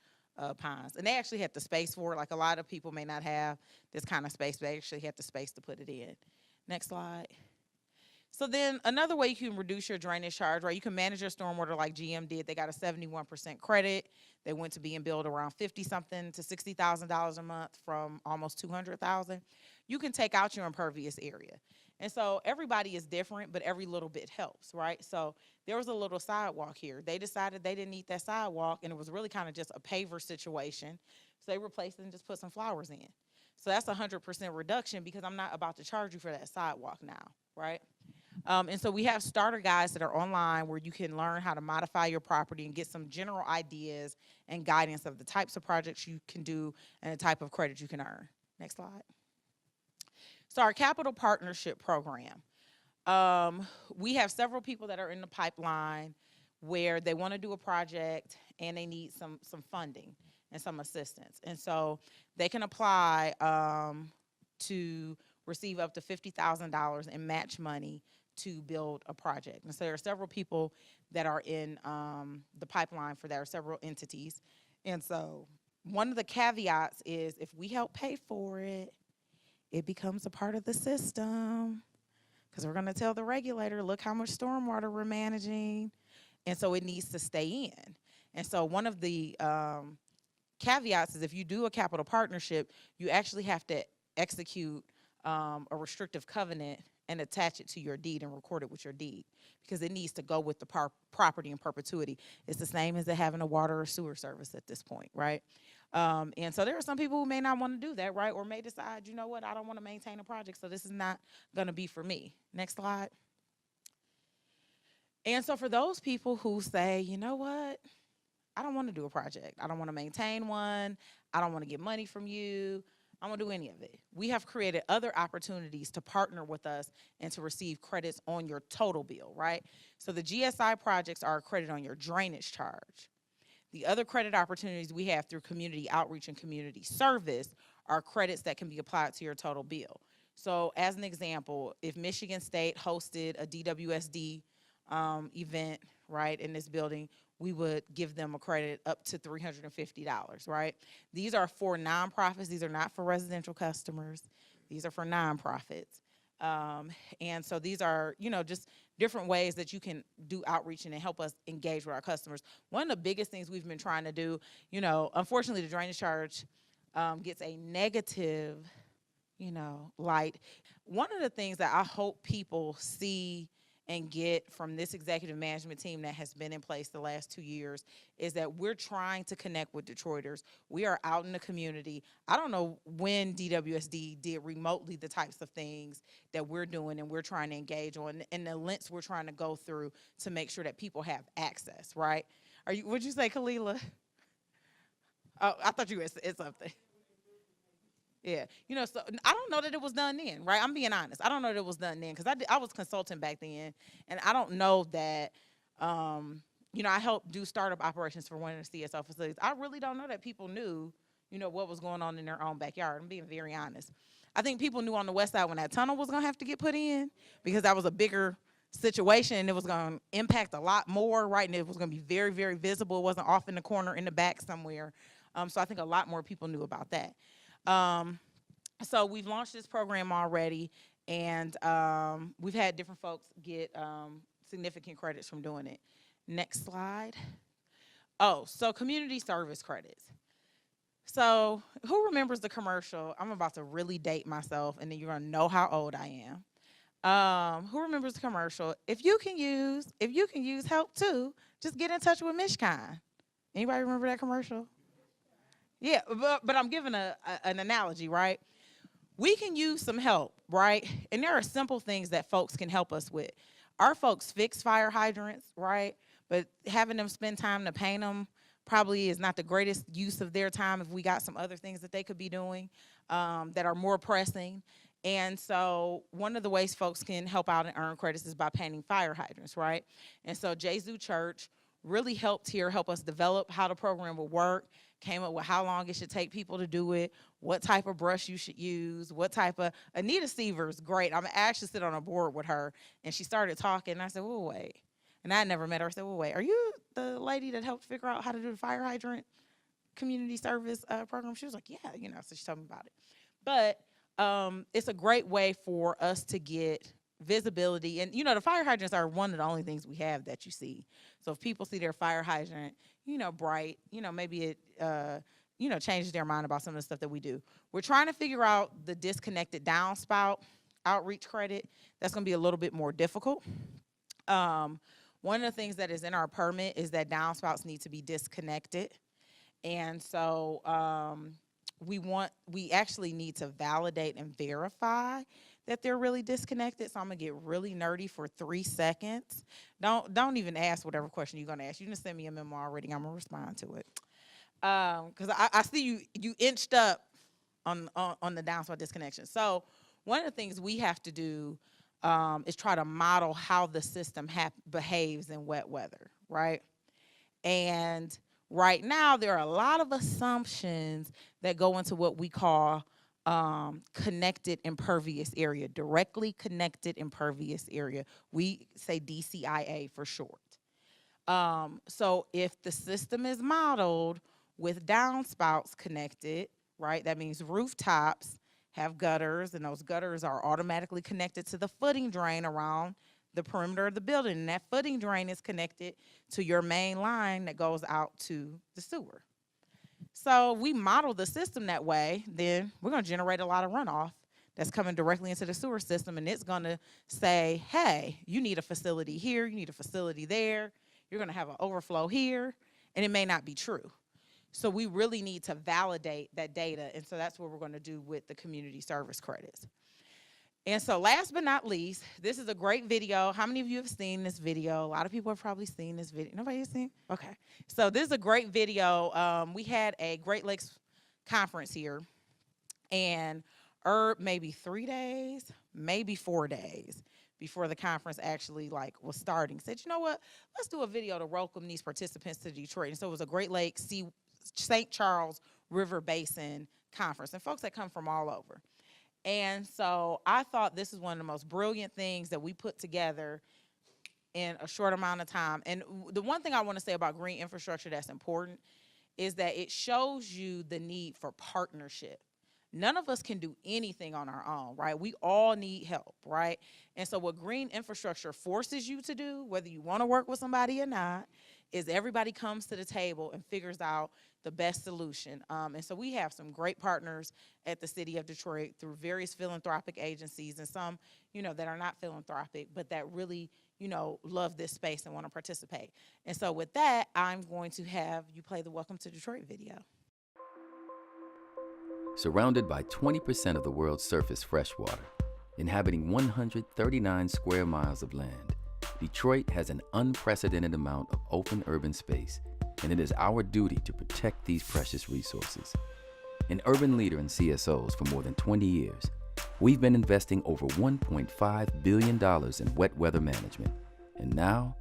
ponds. And they actually had the space for it. Like, a lot of people may not have this kind of space, but they actually had the space to put it in. Next slide. So then another way you can reduce your drainage charge, right? You can manage your stormwater like GM did. They got a 71% credit. They went to being billed around $50-something to $60,000 a month from almost $200,000. You can take out your impervious area. And so everybody is different, but every little bit helps, right? So there was a little sidewalk here. They decided they didn't need that sidewalk, and it was really kind of just a paver situation. So they replaced it and just put some flowers in. So that's a 100% reduction, because I'm not about to charge you for that sidewalk now, right? And so we have starter guides that are online where you can learn how to modify your property and get some general ideas and guidance of the types of projects you can do and the type of credit you can earn. Next slide. So our capital partnership program. We have several people that are in the pipeline where they want to do a project and they need some funding and some assistance. And so they can apply to receive up to $50,000 in match money to build a project. And so there are several people that are in the pipeline for that, or several entities. And so one of the caveats is, if we help pay for it, it becomes a part of the system, because we're going to tell the regulator, look how much stormwater we're managing. And so it needs to stay in. And so one of the caveats is, if you do a capital partnership, you actually have to execute a restrictive covenant and attach it to your deed and record it with your deed, because it needs to go with the property in perpetuity. It's the same as having a water or sewer service at this point, right? And so there are some people who may not want to do that, right? Or may decide, you know what, I don't want to maintain a project, so this is not going to be for me. Next slide. And so for those people who say, you know what, I don't want to do a project. I don't want to maintain one. I don't want to get money from you. I don't want to do any of it. We have created other opportunities to partner with us and to receive credits on your total bill, right? So the GSI projects are a credit on your drainage charge. The other credit opportunities we have through community outreach and community service are credits that can be applied to your total bill. So as an example, if Michigan State hosted a DWSD event, right, in this building, we would give them a credit up to $350, right? These are for nonprofits. These are not for residential customers. These are for nonprofits. And so these are, you know, just different ways that you can do outreach and help us engage with our customers. One of the biggest things we've been trying to do, you know, unfortunately the drainage charge gets a negative, you know, light. One of the things that I hope people see and get from this executive management team that has been in place the last 2 years is that we're trying to connect with Detroiters. We are out in the community. I don't know when DWSD did remotely the types of things that we're doing and we're trying to engage on and the lengths we're trying to go through to make sure that people have access, right? Would you say, Kalila? Oh, I thought you had said something. Yeah, you know, so I don't know that it was done then, right? I'm being honest. I don't know that it was done then because I was consulting back then, and I don't know that, you know, I helped do startup operations for one of the CSO facilities. I really don't know that people knew, you know, what was going on in their own backyard. I'm being very honest. I think people knew on the west side when that tunnel was going to have to get put in because that was a bigger situation and it was going to impact a lot more, right? And it was going to be very, very visible. It wasn't off in the corner in the back somewhere. So I think a lot more people knew about that. So we've launched this program already, and we've had different folks get significant credits from doing it. Next slide. Oh, so community service credits. So who remembers the commercial? I'm about to really date myself, and then you're gonna know how old I am. Who remembers the commercial? If you can use help too, just get in touch with Mishkan. Anybody remember that commercial? Yeah, but I'm giving an analogy, right? We can use some help, right? And there are simple things that folks can help us with. Our folks fix fire hydrants, right? But having them spend time to paint them probably is not the greatest use of their time if we got some other things that they could be doing that are more pressing. And so one of the ways folks can help out and earn credits is by painting fire hydrants, right? And so Jesu Church really helped here, help us develop how the program will work, came up with how long it should take people to do it, what type of brush you should use, what type of, Anita Seaver's great. I'm actually sit on a board with her, and she started talking, and I said, well, wait. And I never met her. I said, well, wait, are you the lady that helped figure out how to do the fire hydrant community service program? She was like, yeah, you know, so she told me about it. But it's a great way for us to get visibility. And, you know, the fire hydrants are one of the only things we have that you see. So if people see their fire hydrant, you know, bright, you know, maybe it, you know, changes their mind about some of the stuff that we do. We're trying to figure out the disconnected downspout outreach credit. That's going to be a little bit more difficult. One of the things that is in our permit is that downspouts need to be disconnected. And so we actually need to validate and verify that they're really disconnected. So I'm gonna get really nerdy for 3 seconds. Don't even ask whatever question you're gonna ask. You just send me a memo already. I'm gonna respond to it. Because I see you inched up on the downspout disconnection. So one of the things we have to do is try to model how the system behaves in wet weather, right? And right now there are a lot of assumptions that go into what we call connected impervious area, directly connected impervious area. We say DCIA for short. So if the system is modeled with downspouts connected, right, that means rooftops have gutters, and those gutters are automatically connected to the footing drain around the perimeter of the building, and that footing drain is connected to your main line that goes out to the sewer. So we model the system that way, then we're going to generate a lot of runoff that's coming directly into the sewer system, and it's going to say, hey, you need a facility here, you need a facility there, you're going to have an overflow here, and it may not be true. So we really need to validate that data, and so that's what we're going to do with the community service credits. And so last but not least, this is a great video. How many of you have seen this video? A lot of people have probably seen this video. Nobody has seen? Okay. So this is a great video. We had a Great Lakes conference here, and maybe 3 days, maybe 4 days before the conference actually was starting, said, you know what, let's do a video to welcome these participants to Detroit. And so it was a Great Lakes St. Charles River Basin conference, and folks that come from all over. And so I thought this is one of the most brilliant things that we put together in a short amount of time. And the one thing I want to say about green infrastructure that's important is that it shows you the need for partnership. None of us can do anything on our own, right? We all need help, right? And so what green infrastructure forces you to do, whether you want to work with somebody or not, is everybody comes to the table and figures out the best solution. And so we have some great partners at the city of Detroit through various philanthropic agencies, and some, that are not philanthropic, but that really, love this space and want to participate. And so with that, I'm going to have you play the Welcome to Detroit video. Surrounded by 20% of the world's surface freshwater, inhabiting 139 square miles of land, Detroit has an unprecedented amount of open urban space, and it is our duty to protect these precious resources. An urban leader in CSOs for more than 20 years, we've been investing over $1.5 billion in wet weather management, and now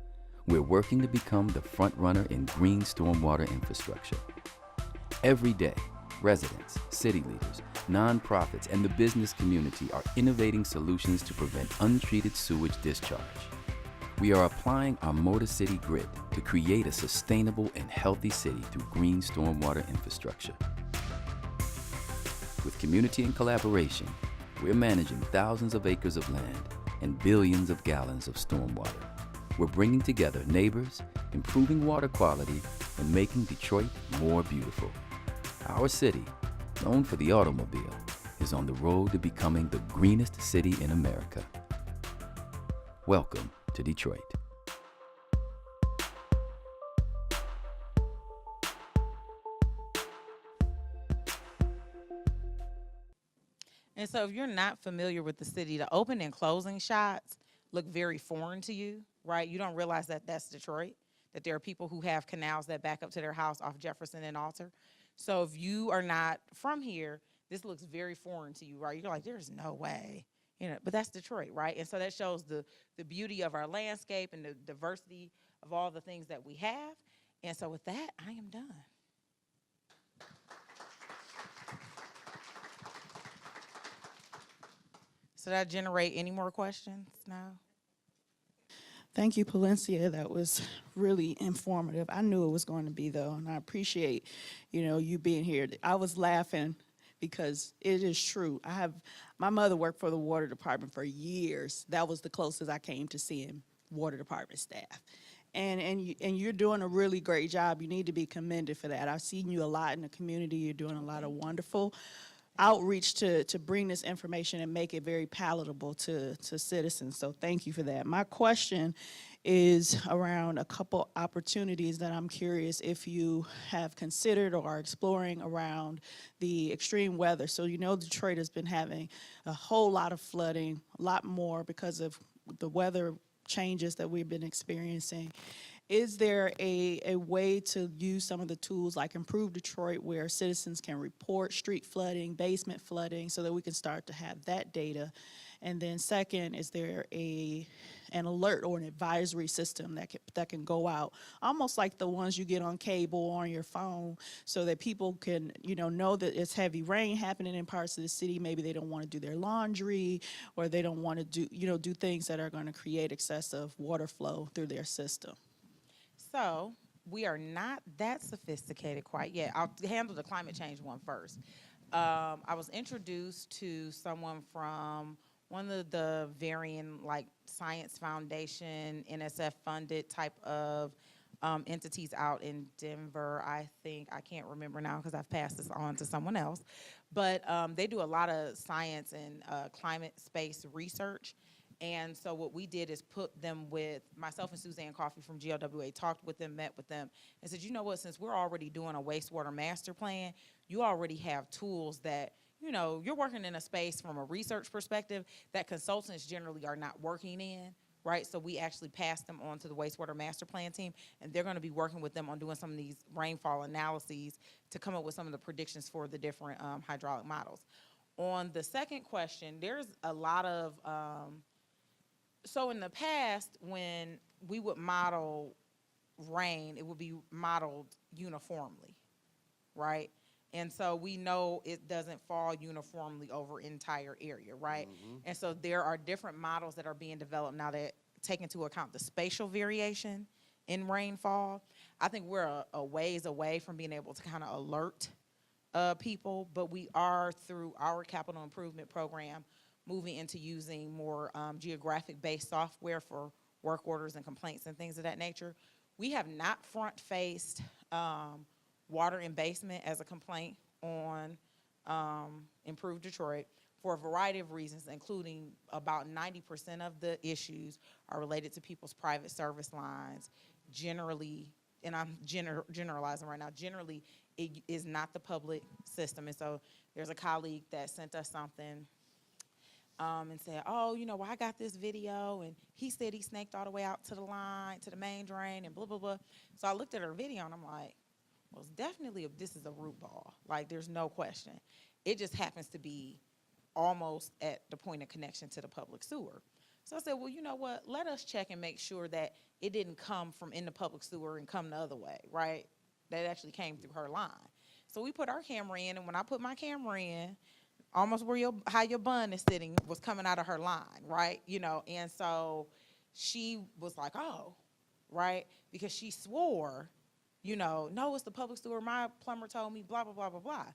we're working to become the front runner in green stormwater infrastructure. Every day, residents, city leaders, nonprofits, and the business community are innovating solutions to prevent untreated sewage discharge. We are applying our Motor City grid to create a sustainable and healthy city through green stormwater infrastructure. With community and collaboration, we're managing thousands of acres of land and billions of gallons of stormwater. We're bringing together neighbors, improving water quality, and making Detroit more beautiful. Our city, known for the automobile, is on the road to becoming the greenest city in America. Welcome to Detroit. And so if you're not familiar with the city, the open and closing shots look very foreign to you, right? You don't realize that that's Detroit, that there are people who have canals that back up to their house off Jefferson and Alter. So if you are not from here, this looks very foreign to you, right? You're like, there's no way, but that's Detroit, right? And so that shows the beauty of our landscape and the diversity of all the things that we have. And so with that, I am done. So did I generate any more questions now? Thank you, Palencia. That was really informative. I knew it was going to be, though, and I appreciate, you being here. I was laughing because it is true. My mother worked for the water department for years. That was the closest I came to seeing water department staff. And you're doing a really great job. You need to be commended for that. I've seen you a lot in the community. You're doing a lot of wonderful outreach to bring this information and make it very palatable to citizens. So thank you for that. My question is around a couple opportunities that I'm curious if you have considered or are exploring around the extreme weather. So Detroit has been having a whole lot of flooding, a lot more because of the weather changes that we've been experiencing. Is there a way to use some of the tools like Improve Detroit where citizens can report street flooding, basement flooding, so that we can start to have that data? And then second, is there an alert or an advisory system that can go out, almost like the ones you get on cable or on your phone, so that people can know that it's heavy rain happening in parts of the city. Maybe they don't want to do their laundry, or they don't want to do things that are going to create excessive water flow through their system. So we are not that sophisticated quite yet. I'll handle the climate change one first. I was introduced to someone from one of the varying Science Foundation, NSF funded type of entities out in Denver, I think. I can't remember now because I've passed this on to someone else. But they do a lot of science and climate space research. And so what we did is put them with myself and Suzanne Coffey from GLWA, talked with them, met with them, and said, you know what, since we're already doing a wastewater master plan, you already have tools that you know, you're working in a space from a research perspective that consultants generally are not working in, right? So we actually pass them on to the wastewater master plan team, and they're going to be working with them on doing some of these rainfall analyses to come up with some of the predictions for the different hydraulic models. On the second question, there's a lot of, so in the past, when we would model rain, it would be modeled uniformly, right? And so we know it doesn't fall uniformly over entire area, right? And so there are different models that are being developed now that take into account the spatial variation in rainfall. I think we're a ways away from being able to kind of alert people, but we are, through our capital improvement program, moving into using more geographic-based software for work orders and complaints and things of that nature. We have not front-faced water in basement as a complaint on Improve Detroit for a variety of reasons, including about 90% of the issues are related to people's private service lines. Generally, and I'm generalizing right now, generally it is not the public system. And so there's a colleague that sent us something and said, oh, you know, well, I got this video, and he said he snaked all the way out to the line, to the main drain, and blah, blah, blah. So I looked at her video, and I'm like, well, it's definitely, this is a root ball. Like, there's no question. It just happens to be almost at the point of connection to the public sewer. So I said, well, you know what? Let us check and make sure that it didn't come from in the public sewer and come the other way, right? That actually came through her line. So we put our camera in, and when I put my camera in, almost where how your bun is sitting was coming out of her line, right? You know, and so she was like, oh, right? Because she swore, you know, no, it's the public sewer. My plumber told me, blah, blah, blah, blah, blah.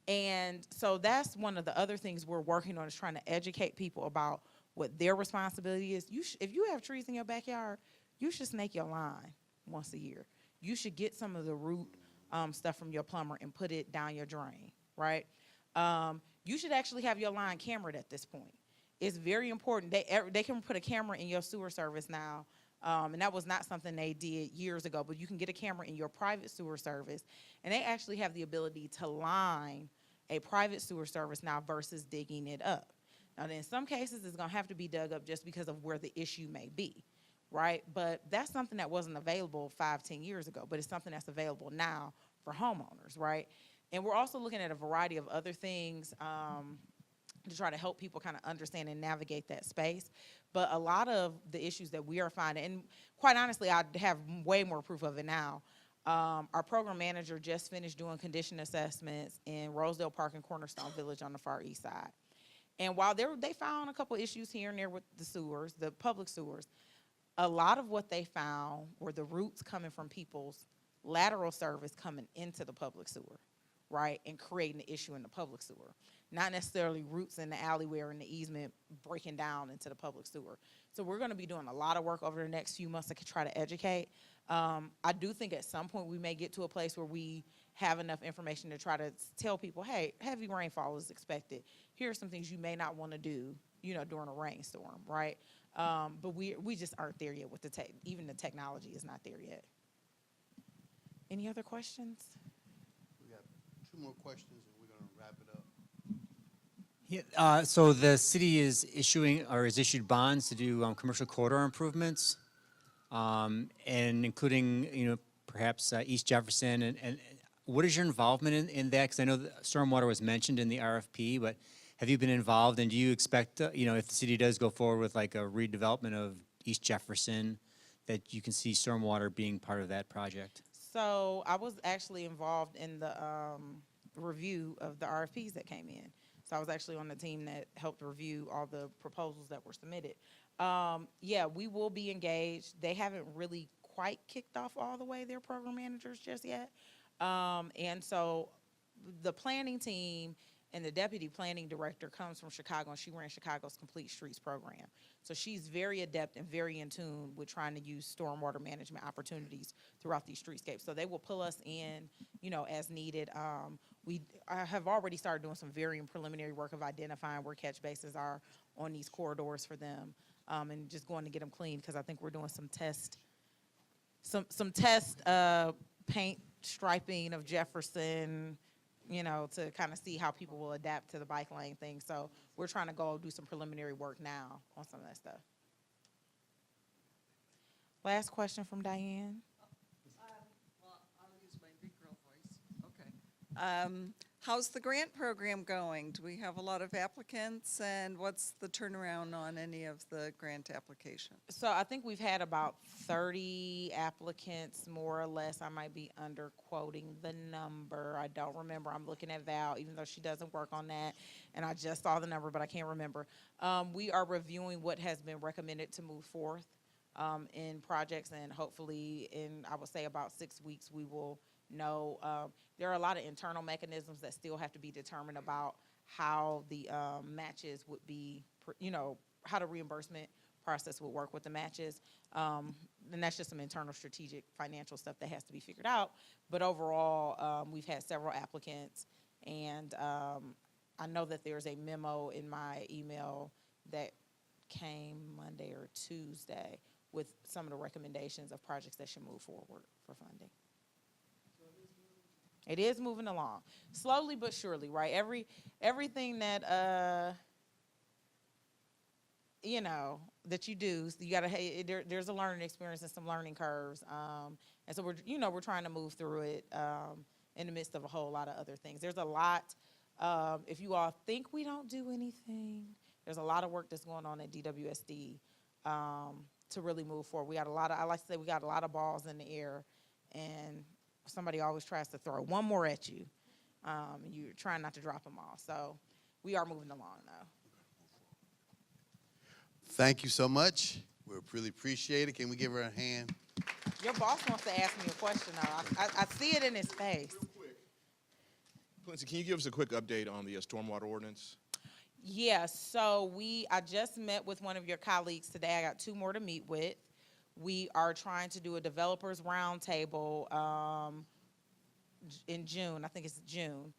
And so that's one of the other things we're working on, is trying to educate people about what their responsibility is. If you have trees in your backyard, you should snake your line once a year. You should get some of the root stuff from your plumber and put it down your drain, right? You should actually have your line cameraed at this point. It's very important. They can put a camera in your sewer service now, and that was not something they did years ago, but you can get a camera in your private sewer service, and they actually have the ability to line a private sewer service now versus digging it up. Now, in some cases, it's going to have to be dug up just because of where the issue may be, right? But that's something that wasn't available 5-10 years ago, but it's something that's available now for homeowners, right? And we're also looking at a variety of other things to try to help people kind of understand and navigate that space. But a lot of the issues that we are finding, and quite honestly, I have way more proof of it now. Our program manager just finished doing condition assessments in Rosedale Park and Cornerstone Village on the far east side. And while they found a couple issues here and there with the sewers, the public sewers, a lot of what they found were the roots coming from people's lateral service coming into the public sewer, right, and creating the issue in the public sewer. Not necessarily roots in the alleyway or in the easement breaking down into the public sewer. So we're going to be doing a lot of work over the next few months to try to educate. I do think at some point we may get to a place where we have enough information to try to tell people, hey, heavy rainfall is expected. Here are some things you may not want to do, you know, during a rainstorm, right? But we just aren't there yet with even the technology is not there yet. Any other questions? We got 2 more questions, and we're going to wrap it up. Yeah, so the city is issued bonds to do commercial corridor improvements, and including, you know, perhaps East Jefferson. And what is your involvement in that? Because I know that stormwater was mentioned in the RFP, but have you been involved? And do you expect, you know, if the city does go forward with like a redevelopment of East Jefferson, that you can see stormwater being part of that project? So I was actually involved in the review of the RFPs that came in. So I was actually on the team that helped review all the proposals that were submitted. Yeah, we will be engaged. They haven't really quite kicked off all the way their program managers just yet. And so the planning team and the deputy planning director comes from Chicago, and she ran Chicago's Complete Streets program. So she's very adept and very in tune with trying to use stormwater management opportunities throughout these streetscapes. So they will pull us in, you know, as needed. I have already started doing some very preliminary work of identifying where catch bases are on these corridors for them, and just going to get them cleaned, because I think we're doing some test paint striping of Jefferson, you know, to kind of see how people will adapt to the bike lane thing. So we're trying to go do some preliminary work now on some of that stuff. Last question from Diane. Well, I'll use my big girl voice. Okay. How's the grant program going? Do we have a lot of applicants, and what's the turnaround on any of the grant applications? So I think we've had about 30 applicants, more or less. I might be under quoting the number. I don't remember. I'm looking at Val, even though she doesn't work on that. And I just saw the number, but I can't remember. We are reviewing what has been recommended to move forth in projects, and hopefully in, I would say, about 6 weeks, we will know. There are a lot of internal mechanisms that still have to be determined about how the matches would be, you know, how the reimbursement process would work with the matches. And that's just some internal strategic financial stuff that has to be figured out. But overall, we've had several applicants, and I know that there's a memo in my email that came Monday or Tuesday with some of the recommendations of projects that should move forward for funding. It is moving along, slowly but surely, right? Everything that you know, that you do, you gotta, hey, there's a learning experience and some learning curves, and so we're trying to move through it in the midst of a whole lot of other things. There's a lot. If you all think we don't do anything, there's a lot of work that's going on at DWSD to really move forward. We got a lot of, I like to say, we got a lot of balls in the air, and somebody always tries to throw one more at you. You're trying not to drop them all. So we are moving along, though. Thank you so much. We really appreciate it. Can we give her a hand? Your boss wants to ask me a question, though. I see it in his face. Quincy, can you give us a quick update on the stormwater ordinance? Yeah, so I just met with one of your colleagues today. I got 2 more to meet with. We are trying to do a developers roundtable in June. I think it's June.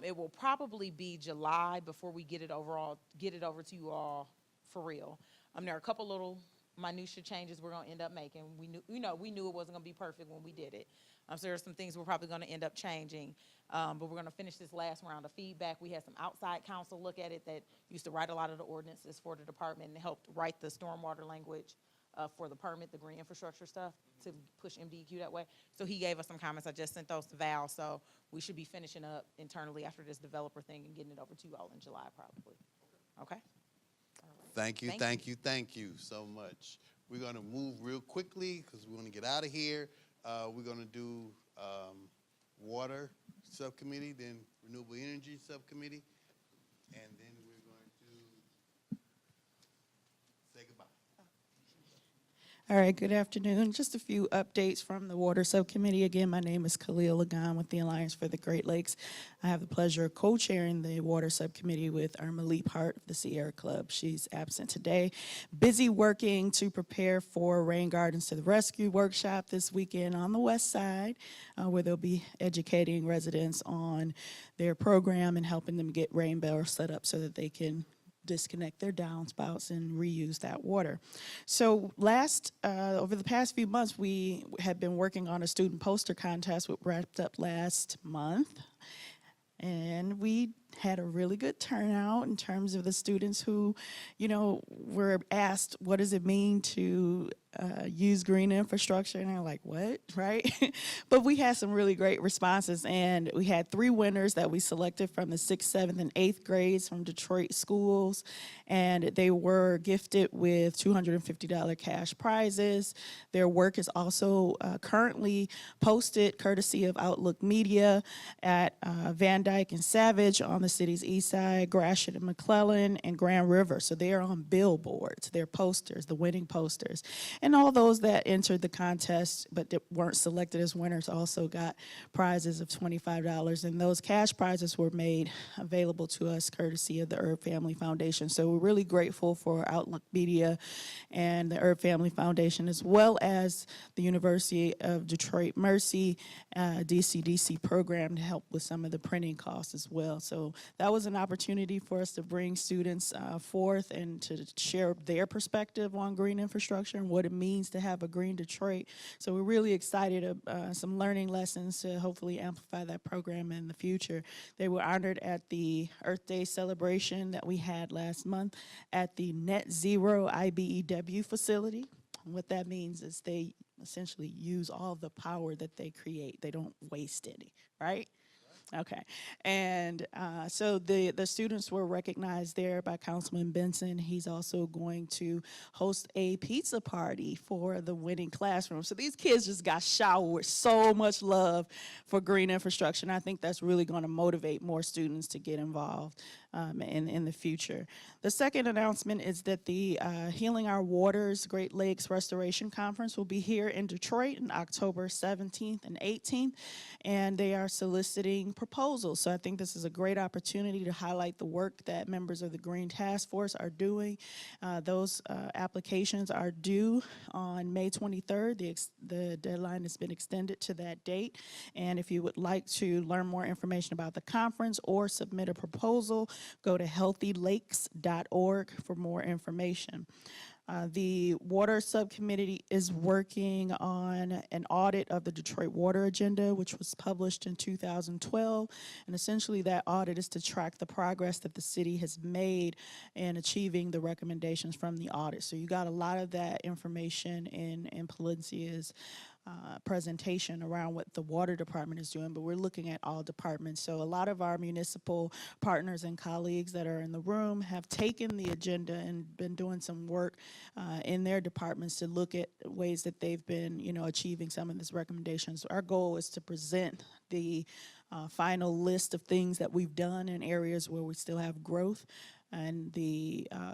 It will probably be July before we get it over to you all for real. There are a couple little minutia changes we're going to end up making. We knew it wasn't going to be perfect when we did it. So there are some things we're probably going to end up changing. But we're going to finish this last round of feedback. We had some outside counsel look at it that used to write a lot of the ordinances for the department and helped write the stormwater language for the permit, the green infrastructure stuff, to push MDEQ that way. So he gave us some comments. I just sent those to Val, so we should be finishing up internally after this developer thing and getting it over to you all in July, probably. Okay? Thank you so much. We're going to move real quickly because we want to get out of here. We're going to do water subcommittee, then renewable energy subcommittee, and then we're going to say goodbye. All right, good afternoon. Just a few updates from the Water Subcommittee. Again, my name is Khalil Lagan with the Alliance for the Great Lakes. I have the pleasure of co-chairing the Water Subcommittee with Irma Leaphart of the Sierra Club. She's absent today. Busy working to prepare for Rain Gardens to the Rescue workshop this weekend on the west side, where they'll be educating residents on their program and helping them get rain barrels set up so that they can disconnect their downspouts and reuse that water. So over the past few months, we have been working on a student poster contest, which wrapped up last month. And we had a really good turnout in terms of the students who, were asked, what does it mean to use green infrastructure? And they're like, what, right? But we had some really great responses, and we had 3 winners that we selected from the 6th, 7th, and 8th grades from Detroit schools, and they were gifted with $250 cash prizes. Their work is also currently posted courtesy of Outlook Media at Van Dyke and Savage on the city's east side, Gratiot and McClellan, and Grand River. So they are on billboards, they're posters, the winning posters. And all those that entered the contest but that weren't selected as winners also got prizes of $25. And those cash prizes were made available to us courtesy of the Herb Family Foundation. So we're really grateful for Outlook Media and the Herb Family Foundation, as well as the University of Detroit Mercy DCDC program to help with some of the printing costs as well. So So that was an opportunity for us to bring students forth and to share their perspective on green infrastructure and what it means to have a green Detroit. So we're really excited some learning lessons to hopefully amplify that program in the future. They were honored at the Earth Day celebration that we had last month at the Net Zero IBEW facility. What that means is they essentially use all the power that they create. They don't waste any, right? Okay, and so the students were recognized there by Councilman Benson. He's also going to host a pizza party for the winning classroom. So these kids just got showered with so much love for green infrastructure, and I think that's really going to motivate more students to get involved in the future. The second announcement is that the Healing Our Waters Great Lakes Restoration Conference will be here in Detroit on October 17th and 18th, and they are soliciting proposals. So I think this is a great opportunity to highlight the work that members of the Green Task Force are doing. Those applications are due on May 23rd. The deadline has been extended to that date. And if you would like to learn more information about the conference or submit a proposal, go to healthylakes.org for more information. The Water Subcommittee is working on an audit of the Detroit Water Agenda, which was published in 2012. And essentially that audit is to track the progress that the city has made in achieving the recommendations from the audit. So you got a lot of that information in Palencia's presentation around what the water department is doing, but we're looking at all departments. So a lot of our municipal partners and colleagues that are in the room have taken the agenda and been doing some work in their departments to look at ways that they've been, achieving some of these recommendations. Our goal is to present the final list of things that we've done in areas where we still have growth, and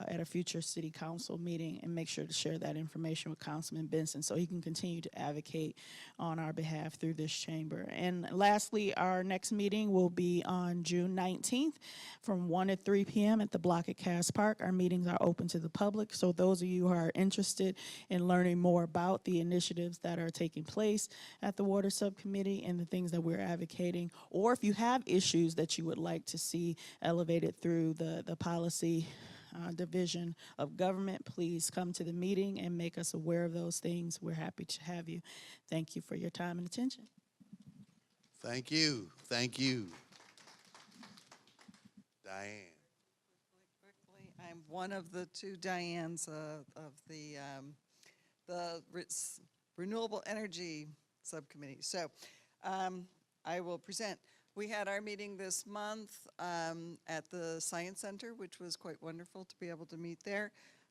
at a future city council meeting, and make sure to share that information with Councilman Benson so he can continue to advocate on our behalf through this chamber. And lastly, our next meeting will be on June 19th from 1 to 3 p.m. at the block at Cass Park. Our meetings are open to the public, so those of you who are interested in learning more about the initiatives that are taking place at the Water Subcommittee and the things that we're advocating, or if you have issues that you would like to see elevated through the policy division of government, please come to the meeting and make us aware of those things. We're happy to have you. Thank you for your time and attention. Thank you. Thank you. Diane. Quickly, I'm one of the two Dianes of the Renewable Energy Subcommittee. So I will present. We had our meeting this month at the Science Center, which was quite wonderful to be able to meet there,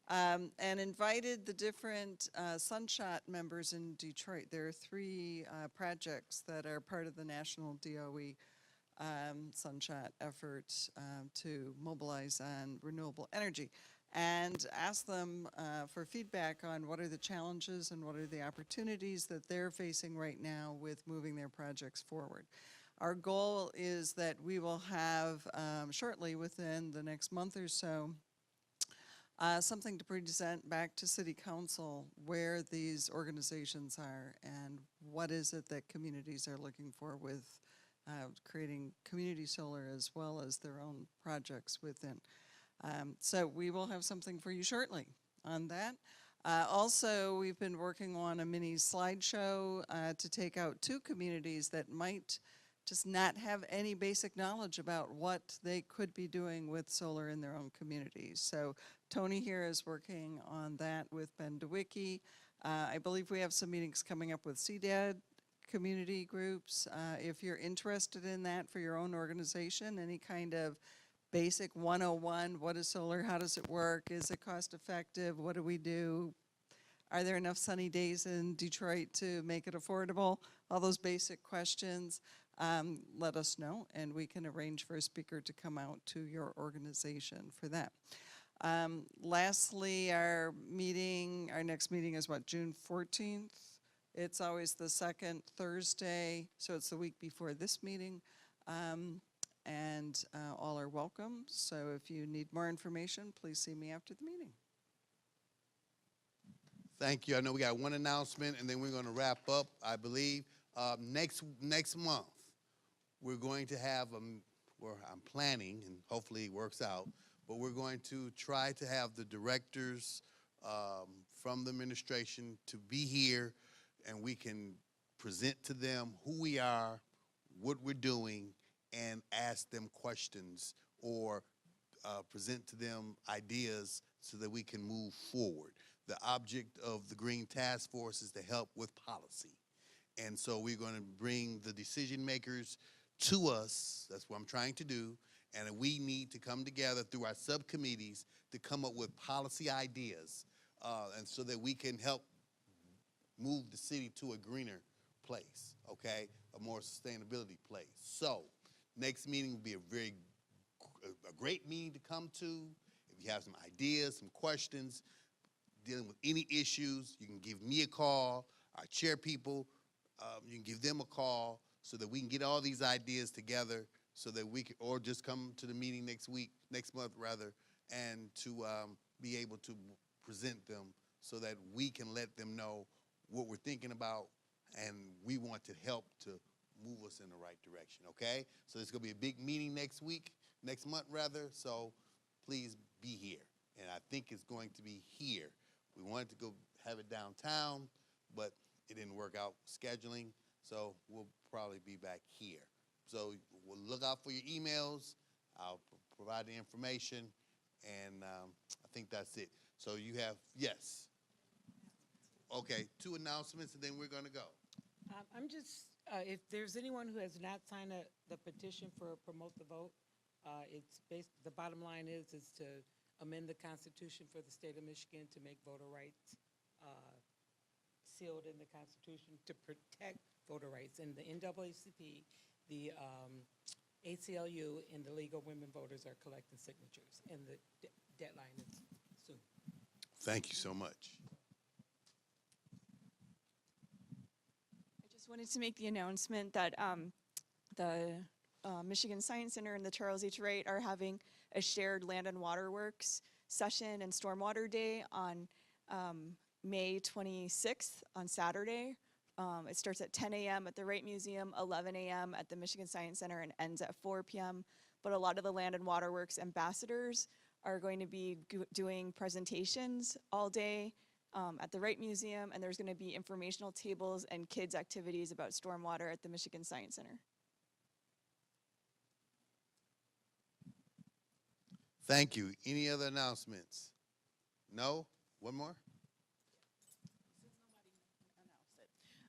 and invited the different Sunshot members in Detroit. There are 3 projects that are part of the national DOE Sunshot effort to mobilize on renewable energy, and asked them for feedback on what are the challenges and what are the opportunities that they're facing right now with moving their projects forward. Our goal is that we will have shortly, within the next month or so, something to present back to City Council where these organizations are and what is it that communities are looking for with creating community solar as well as their own projects within. So we will have something for you shortly on that. Also, we've been working on a mini slideshow to take out 2 communities that might just not have any basic knowledge about what they could be doing with solar in their own communities. So Tony here is working on that with Ben DeWicki. I believe we have some meetings coming up with CDAD community groups. If you're interested in that for your own organization, any kind of basic 101, what is solar, how does it work, is it cost effective, what do we do, are there enough sunny days in Detroit to make it affordable, all those basic questions. Let us know, and we can arrange for a speaker to come out to your organization for that. Lastly, our next meeting is what, June 14th? It's always the second Thursday, so it's the week before this meeting, and all are welcome. So if you need more information, please see me after the meeting. Thank you. I know we got one announcement, and then we're going to wrap up, I believe. Next month, we're going to have I'm planning, and hopefully it works out, but we're going to try to have the directors from the administration to be here, and we can present to them who we are, what we're doing, and ask them questions or present to them ideas so that we can move forward. The object of the Green Task Force is to help with policy. And so we're going to bring the decision makers to us. That's what I'm trying to do. And we need to come together through our subcommittees to come up with policy ideas, and so that we can help move the city to a greener place, okay? A more sustainability place. So next meeting will be a great meeting to come to. If you have some ideas, some questions, dealing with any issues, you can give me a call. Our chair people, you can give them a call so that we can get all these ideas together so that we can, or just come to the meeting next month rather, and to be able to present them so that we can let them know what we're thinking about, and we want to help to move us in the right direction, okay? So there's gonna be a big meeting next month rather, so please be here. And I think it's going to be here. We wanted to go have it downtown, but it didn't work out scheduling, so we'll probably be back here. So we'll look out for your emails. I'll provide the information, and I think that's it. So you have, yes. Okay, 2 announcements, and then we're gonna go. I'm just, if there's anyone who has not signed the petition for Promote the Vote, the bottom line is to amend the Constitution for the state of Michigan to make voter rights sealed in the Constitution to protect voter rights. And the NAACP, the ACLU, and the League of Women Voters are collecting signatures, and the deadline is soon. Thank you so much. I just wanted to make the announcement that the Michigan Science Center and the Charles H. Wright are having a shared land and water works session and stormwater day on May 26th on Saturday. It starts at 10 a.m. at the Wright Museum, 11 a.m. at the Michigan Science Center, and ends at 4 p.m. But a lot of the Land and Water Works ambassadors are going to be doing presentations all day at the Wright Museum, and there's going to be informational tables and kids' activities about stormwater at the Michigan Science Center. Thank you. Any other announcements? No? One more?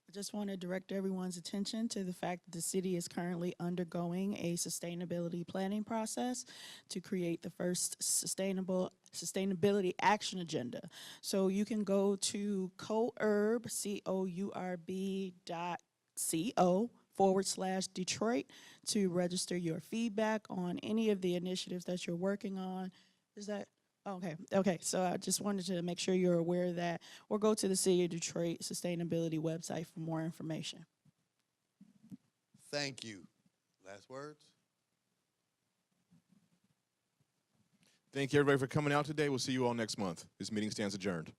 I just want to direct everyone's attention to the fact that the city is currently undergoing a sustainability planning process to create the first sustainability action agenda. So you can go to courb, courb.co/Detroit to register your feedback on any of the initiatives that you're working on. Is that? Okay, so I just wanted to make sure you're aware of that, or go to the City of Detroit Sustainability website for more information. Thank you. Last words? Thank you, everybody, for coming out today. We'll see you all next month. This meeting stands adjourned.